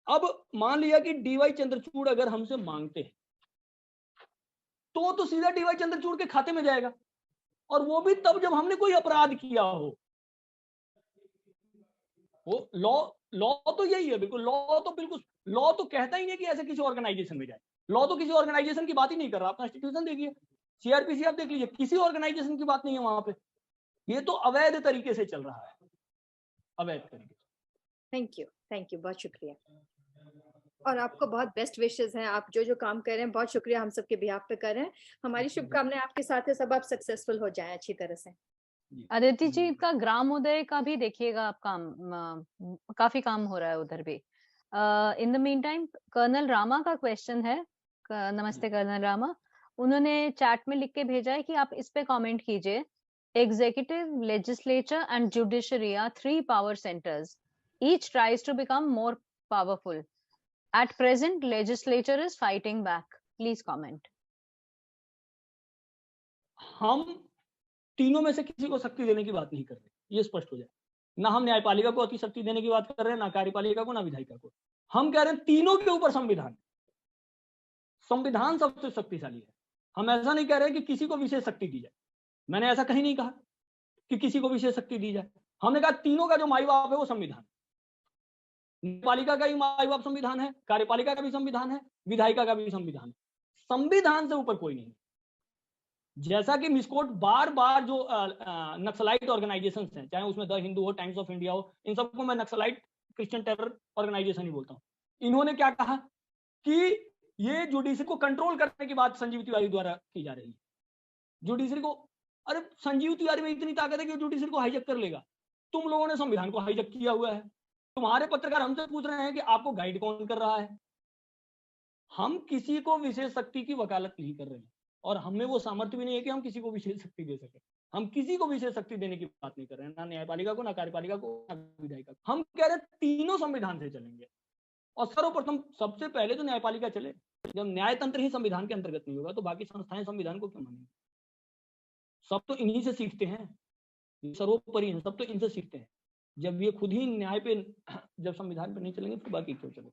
अब मान लिया कि डीवाई चंद्रचूड़ अगर हमसे मांगते हैं तो सीधा डीवाई चंद्रचूड़ के खाते में जाएगा, और वो भी तब जब हमने कोई अपराध किया हो। वो लॉ तो यही है, बिल्कुल लॉ तो कहता ही नहीं कि ऐसे किसी ऑर्गेनाइजेशन में जाए। लॉ तो किसी ऑर्गेनाइजेशन की बात ही नहीं कर रहा। आप कॉन्स्टिट्यूशन देखिए, सीआरपीसी आप देख लीजिए, किसी ऑर्गेनाइजेशन की बात नहीं है वहां पे। ये तो अवैध तरीके से चल रहा है, अवैध तरीके से। थैंक यू, बहुत शुक्रिया। और आपको बहुत बेस्ट विशेस हैं। आप जो काम कर रहे हैं, बहुत शुक्रिया, हम सबके बिहाफ पे कर रहे हैं। हमारी शुभकामनाएं आपके साथ है, सब आप सक्सेसफुल हो जाएं अच्छी तरह से। अदिति जी का ग्रामोदय का भी देखिएगा आप काम, काफी काम हो रहा है उधर भी। In the meantime colonel Rama का क्वेश्चन है। नमस्ते कर्नल रामा, उन्होंने चैट में लिख के भेजा है कि आप इस पे कमेंट कीजिए। Executive, legislature and judiciary are 3 power centres, each tries to become more powerful. At present legislature is fighting back, please comment. हम तीनों में से किसी को शक्ति देने की बात नहीं कर रहे, ये स्पष्ट हो जाए। ना हम न्यायपालिका को अति शक्ति देने की बात कर रहे हैं, ना कार्यपालिका को, ना विधायिका को। हम कह रहे हैं तीनों के ऊपर संविधान सबसे शक्तिशाली है। हम ऐसा नहीं कह रहे कि किसी को विशेष शक्ति दी जाए। मैंने ऐसा कहीं नहीं कहा कि किसी को विशेष शक्ति दी जाए। हमने कहा तीनों का जो माई बाप है वो संविधान। न्यायपालिका का भी माई बाप संविधान है, कार्यपालिका का भी संविधान है, विधायिका का भी संविधान है। संविधान से ऊपर कोई नहीं। जैसा कि मिसकोट बार बार जो नक्सलाइट ऑर्गेनाइजेशंस हैं, चाहे उसमें द हिंदू हो, टाइम्स ऑफ इंडिया हो, इन सबको मैं नक्सलाइट क्रिश्चियन टेरर ऑर्गेनाइजेशन ही बोलता हूं। इन्होंने क्या कहा कि ये जुडिशरी को कंट्रोल करने की बात संजीव तिवारी द्वारा की जा रही है। जुडिशरी को, अरे संजीव तिवारी में इतनी ताकत है कि जुडिशरी को हाईजैक कर लेगा। तुम लोगों ने संविधान को हाईजैक किया हुआ है। तुम्हारे पत्रकार हमसे पूछ रहे हैं कि आपको गाइड कौन कर रहा है। हम किसी को विशेष शक्ति की वकालत नहीं कर रहे हैं, और हमें वो सामर्थ्य भी नहीं है कि हम किसी को विशेष शक्ति दे सके। हम किसी को विशेष शक्ति देने की बात नहीं कर रहे हैं, ना न्यायपालिका को, ना कार्यपालिका को, ना विधायिका को। हम कह रहे हैं तीनों संविधान से चलेंगे। और सर्वप्रथम सबसे पहले तो न्यायपालिका चले। जब न्यायतंत्र ही संविधान के अंतर्गत नहीं होगा तो बाकी संस्थाएं संविधान को क्यों मानेंगी? सब तो इन्हीं से सीखते हैं, सर्वोपरि हैं, सब तो इनसे सीखते हैं। जब ये खुद ही न्याय पे, जब संविधान पे नहीं चलेंगे तो बाकी क्यों चलेंगे?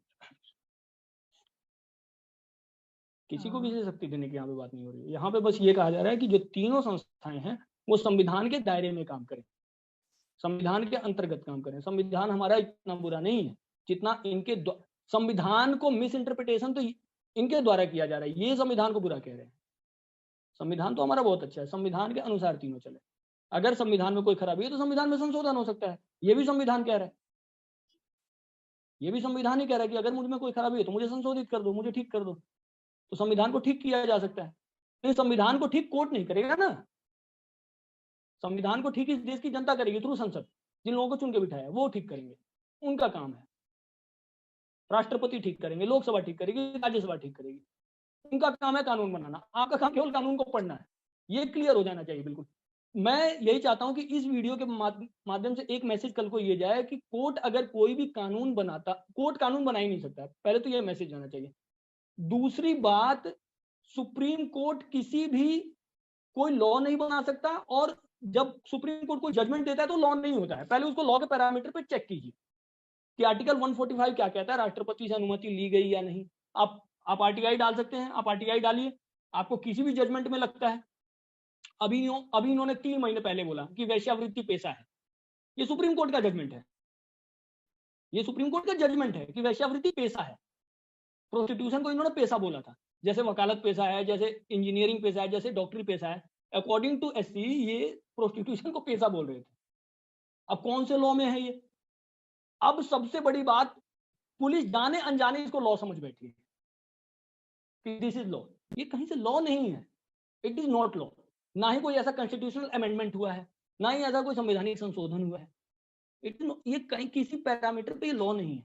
किसी को विशेष शक्ति देने की यहाँ पे बात नहीं हो रही है। यहाँ पे बस ये कहा जा रहा है कि जो तीनों संस्थाएं हैं वो संविधान के दायरे में काम करें, संविधान के अंतर्गत काम करें। संविधान हमारा इतना बुरा नहीं है जितना इनके संविधान को मिस इंटरप्रिटेशन तो इनके द्वारा किया जा रहा है। ये संविधान को बुरा कह रहे हैं। संविधान तो हमारा बहुत अच्छा है, संविधान के अनुसार तीनों चले। अगर संविधान में कोई खराबी है तो संविधान में संशोधन हो सकता है। ये भी संविधान कह रहा है, ये भी संविधान ही कह रहा है कि अगर मुझ में कोई खराबी है तो मुझे संशोधित कर दो, मुझे ठीक कर दो। तो संविधान को ठीक किया जा सकता है। तो संविधान को ठीक कोर्ट नहीं करेगा ना, संविधान को ठीक इस देश की जनता करेगी थ्रू संसद। जिन लोगों को चुन के बिठाया वो ठीक करेंगे, उनका काम है। राष्ट्रपति ठीक करेंगे, लोकसभा ठीक करेगी, राज्यसभा ठीक करेगी, उनका काम है कानून बनाना। आपका काम केवल कानून को पढ़ना है। ये क्लियर हो जाना चाहिए बिल्कुल। मैं यही चाहता हूं कि इस वीडियो के माध्यम से एक मैसेज कल को ये जाए कि कोर्ट अगर कोई भी कानून बनाता, कोर्ट कानून बना ही नहीं सकता। पहले तो ये मैसेज जाना चाहिए। दूसरी बात, सुप्रीम कोर्ट किसी भी कोई लॉ नहीं बना सकता, और जब सुप्रीम कोर्ट कोई जजमेंट देता है तो लॉ नहीं होता है। पहले उसको लॉ के पैरामीटर पे चेक कीजिए कि आर्टिकल 145 क्या कहता है, राष्ट्रपति से अनुमति ली गई या नहीं। आप आरटीआई डाल सकते हैं, आप आरटीआई डालिए। आपको किसी भी जजमेंट में लगता है, अभी इन्होंने 3 महीने पहले बोला कि वेश्यावृत्ति पेशा है। ये सुप्रीम कोर्ट का जजमेंट है, ये सुप्रीम कोर्ट का जजमेंट है कि वेश्यावृत्ति पेशा है। प्रोस्टिट्यूशन को इन्होंने पेशा बोला था, जैसे वकालत पेशा है, जैसे इंजीनियरिंग पेशा है, जैसे डॉक्टरी पेशा है। अकॉर्डिंग टू एससी ये प्रोस्टिट्यूशन को पेशा बोल रहे थे। अब कौन से लॉ में है ये? अब सबसे बड़ी बात, पुलिस जाने अनजाने इसको लॉ समझ बैठी है कि दिस इज लॉ। ये कहीं से लॉ नहीं है, इट इज नॉट लॉ। ना ही कोई ऐसा कॉन्स्टिट्यूशनल अमेंडमेंट हुआ है, ना ही ऐसा कोई संवैधानिक संशोधन हुआ है। ये कहीं किसी पैरामीटर पे ये लॉ नहीं है।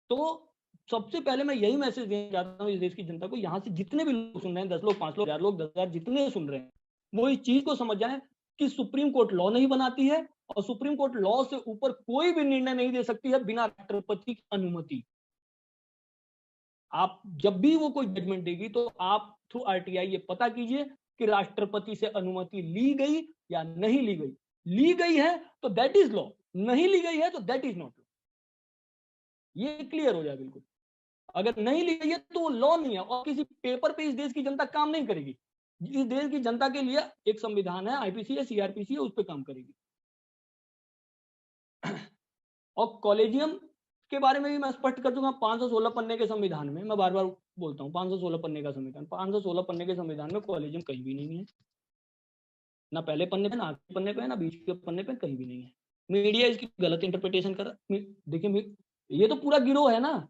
तो सबसे पहले मैं यही मैसेज देना चाहता हूँ इस देश की जनता को। यहाँ से जितने भी लोग सुन रहे हैं, 10 लोग, 5 लोग, 1000 लोग, 10,000 जितने सुन रहे हैं, वो इस चीज को समझ जाए कि सुप्रीम कोर्ट लॉ नहीं बनाती है, और सुप्रीम कोर्ट लॉ से ऊपर कोई भी निर्णय नहीं दे सकती है बिना राष्ट्रपति की अनुमति। आप जब भी वो कोई जजमेंट देगी तो आप थ्रू आरटीआई ये पता कीजिए कि राष्ट्रपति से अनुमति ली गई या नहीं ली गई। ली गई है तो दैट इज लॉ, नहीं ली गई है तो दैट इज नॉट लॉ। ये क्लियर हो जाए बिल्कुल। अगर नहीं ली गई है तो वो लॉ नहीं है और किसी पेपर पे इस देश की जनता काम नहीं करेगी। इस देश की जनता के लिए एक संविधान है, आईपीसी है, सीआरपीसी है, उस पर काम करेगी। और कॉलेजियम के बारे में भी मैं स्पष्ट कर दूंगा। 516 पन्ने के संविधान में, मैं बार बार बोलता हूँ, 516 पन्ने का संविधान, 516 पन्ने के संविधान में कॉलेजियम कहीं भी नहीं है। ना पहले पन्ने पे, ना आखिरी पन्ने पे, ना बीच के पन्ने पे, कहीं भी नहीं है। मीडिया इसकी गलत इंटरप्रिटेशन कर रहा। देखिए ये तो पूरा गिरोह है ना,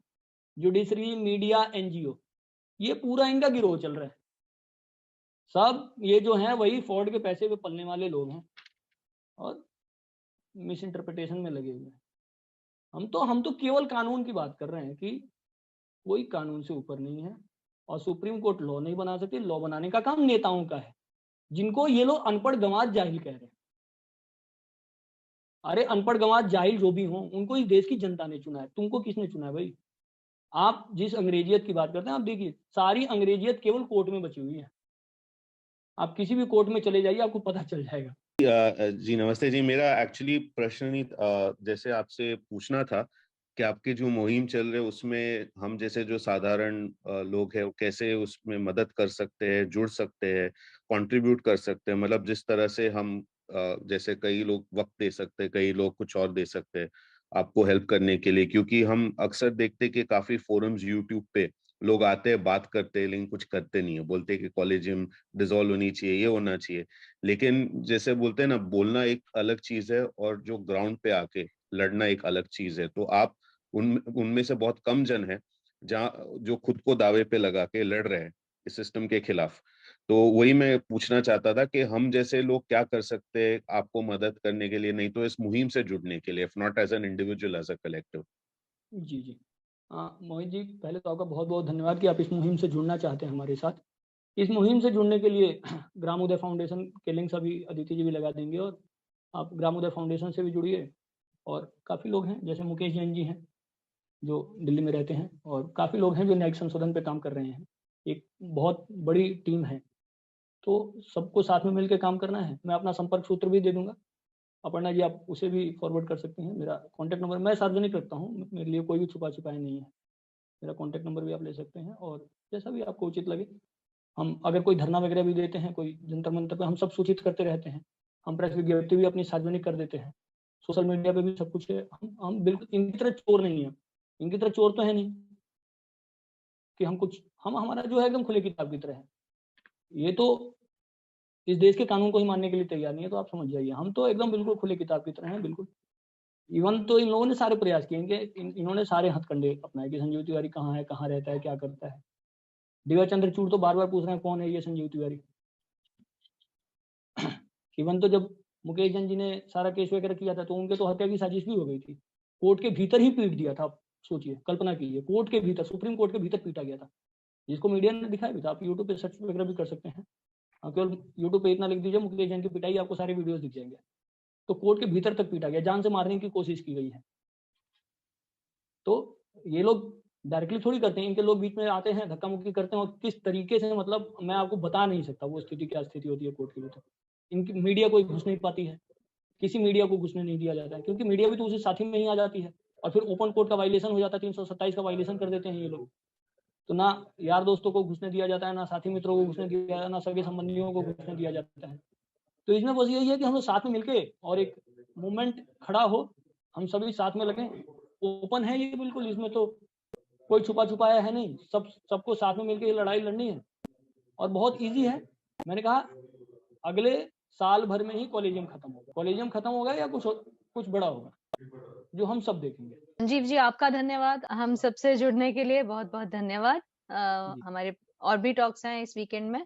जुडिशरी, मीडिया, एनजीओ, ये पूरा इनका गिरोह चल रहा है। सब ये जो है वही फ्रॉड के पैसे पे पलने वाले लोग हैं और मिस इंटरप्रिटेशन में लगे हुए हैं। हम तो केवल कानून की बात कर रहे हैं कि कोई कानून से ऊपर नहीं है और सुप्रीम कोर्ट लॉ नहीं बना सकती। लॉ बनाने का काम नेताओं का है, जिनको ये लोग अनपढ़ गंवार जाहिल कह रहे हैं। अरे अनपढ़ गंवार जाहिल जो भी हो, उनको इस देश की जनता ने चुना है। तुमको किसने चुना है भाई? आप जिस अंग्रेजियत की बात करते हैं, आप देखिए सारी अंग्रेजियत केवल कोर्ट में बची हुई है। आप किसी भी कोर्ट में चले जाइए, आपको पता चल जाएगा। जी नमस्ते जी। मेरा एक्चुअली प्रश्न नहीं जैसे आपसे पूछना था कि आपके जो मुहिम चल रहे उसमें हम जैसे जो साधारण लोग हैं वो कैसे उसमें मदद कर सकते हैं, जुड़ सकते हैं, कंट्रीब्यूट कर सकते हैं। मतलब जिस तरह से हम जैसे कई लोग वक्त दे सकते हैं, कई लोग कुछ और दे सकते हैं आपको हेल्प करने के लिए, क्योंकि हम अक्सर देखते हैं कि काफी फोरम्स यूट्यूब पे लोग आते हैं, बात करते हैं, लेकिन कुछ करते नहीं है। बोलते हैं कि कॉलेजियम डिसॉल्व होनी चाहिए, ये होना चाहिए, लेकिन जैसे बोलते हैं ना, बोलना एक अलग चीज है और जो ग्राउंड पे आके लड़ना एक अलग चीज है। तो आप उनमें से बहुत कम जन है जहाँ जो खुद को दावे पे लगा के लड़ रहे हैं इस सिस्टम के खिलाफ। तो वही मैं पूछना चाहता था कि हम जैसे लोग क्या कर सकते हैं आपको मदद करने के लिए, नहीं तो इस मुहिम से जुड़ने के लिए, if not as an individual, as a collective. जी जी, मोहित जी, पहले तो आपका बहुत बहुत धन्यवाद कि आप इस मुहिम से जुड़ना चाहते हैं हमारे साथ। इस मुहिम से जुड़ने के लिए ग्रामोदय फाउंडेशन के लिंक्स अभी अदिति जी भी लगा देंगे और आप ग्रामोदय फाउंडेशन से भी जुड़िए। और काफ़ी लोग हैं, जैसे मुकेश जैन जी हैं जो दिल्ली में रहते हैं, और काफ़ी लोग हैं जो न्यायिक संशोधन पे काम कर रहे हैं। एक बहुत बड़ी टीम है, तो सबको साथ में मिलकर काम करना है। मैं अपना संपर्क सूत्र भी दे दूंगा, अपर्णा जी आप उसे भी फॉरवर्ड कर सकते हैं। मेरा कॉन्टैक्ट नंबर मैं सार्वजनिक रखता हूँ, मेरे लिए कोई भी छुपा छुपाया नहीं है। मेरा कॉन्टैक्ट नंबर भी आप ले सकते हैं और जैसा भी आपको उचित लगे। हम अगर कोई धरना वगैरह भी देते हैं, कोई जंतर मंतर पे, हम सब सूचित करते रहते हैं। हम प्रेस विज्ञप्ति भी अपनी सार्वजनिक कर देते हैं, सोशल मीडिया पे भी सब कुछ है। हम बिल्कुल इनकी तरह चोर नहीं है, इनकी तरह चोर तो है नहीं कि हम कुछ, हम हमारा जो है एकदम खुले किताब की तरह है। ये तो इस देश के कानून को ही मानने के लिए तैयार नहीं है, तो आप समझ जाइए हम तो एकदम बिल्कुल खुले किताब की तरह हैं, बिल्कुल। इवन तो इन लोगों ने सारे प्रयास किए, इन्होंने सारे हथकंडे अपनाए कि संजीव तिवारी कहाँ है, कहाँ रहता है, क्या करता है। दिव्या चंद्रचूड़ तो बार बार पूछ रहे हैं कौन है ये संजीव तिवारी। इवन तो जब मुकेश जैन जी ने सारा केस वगैरह किया था तो उनके तो हत्या की साजिश भी हो गई थी। कोर्ट के भीतर ही पीट दिया था। आप सोचिए, कल्पना कीजिए, कोर्ट के भीतर, सुप्रीम कोर्ट के भीतर पीटा गया था, जिसको मीडिया ने दिखाया भी था। आप यूट्यूब पे सर्च वगैरह भी कर सकते हैं। केवल यूट्यूब पे इतना लिख दीजिए मुकेश जैन की पिटाई, आपको सारे वीडियोस दिख जाएंगे। तो कोर्ट के भीतर तक पीटा गया, जान से मारने की कोशिश की गई है। तो ये लोग डायरेक्टली थोड़ी करते हैं, इनके लोग बीच में आते हैं, धक्का मुक्की करते हैं और किस तरीके से, मतलब मैं आपको बता नहीं सकता वो स्थिति क्या स्थिति होती है कोर्ट के भीतर। इनकी मीडिया कोई घुस नहीं पाती है, किसी मीडिया को घुसने नहीं दिया जाता है, क्योंकि मीडिया भी तो उसी साथी में ही आ जाती है और फिर ओपन कोर्ट का वायलेशन हो जाता है, 327 का वायलेशन कर देते हैं ये लोग। तो ना यार दोस्तों को घुसने दिया जाता है, ना साथी मित्रों को घुसने दिया जाता है, ना सगे संबंधियों को घुसने दिया जाता है। तो इसमें बस यही है कि हम लोग साथ में मिलके और एक मूवमेंट खड़ा हो, हम सभी साथ में लगे। ओपन है ये बिल्कुल, इसमें तो कोई छुपा छुपाया है नहीं, सबको साथ में मिलकर ये लड़ाई लड़नी है और बहुत इजी है। मैंने कहा अगले साल भर में ही कॉलेजियम खत्म होगा। कॉलेजियम खत्म होगा या कुछ बड़ा होगा जो हम सब देखेंगे। संजीव जी आपका धन्यवाद, हम सबसे जुड़ने के लिए बहुत बहुत धन्यवाद। हमारे और भी टॉक्स हैं इस वीकेंड में।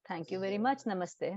Thank you very much. नमस्ते।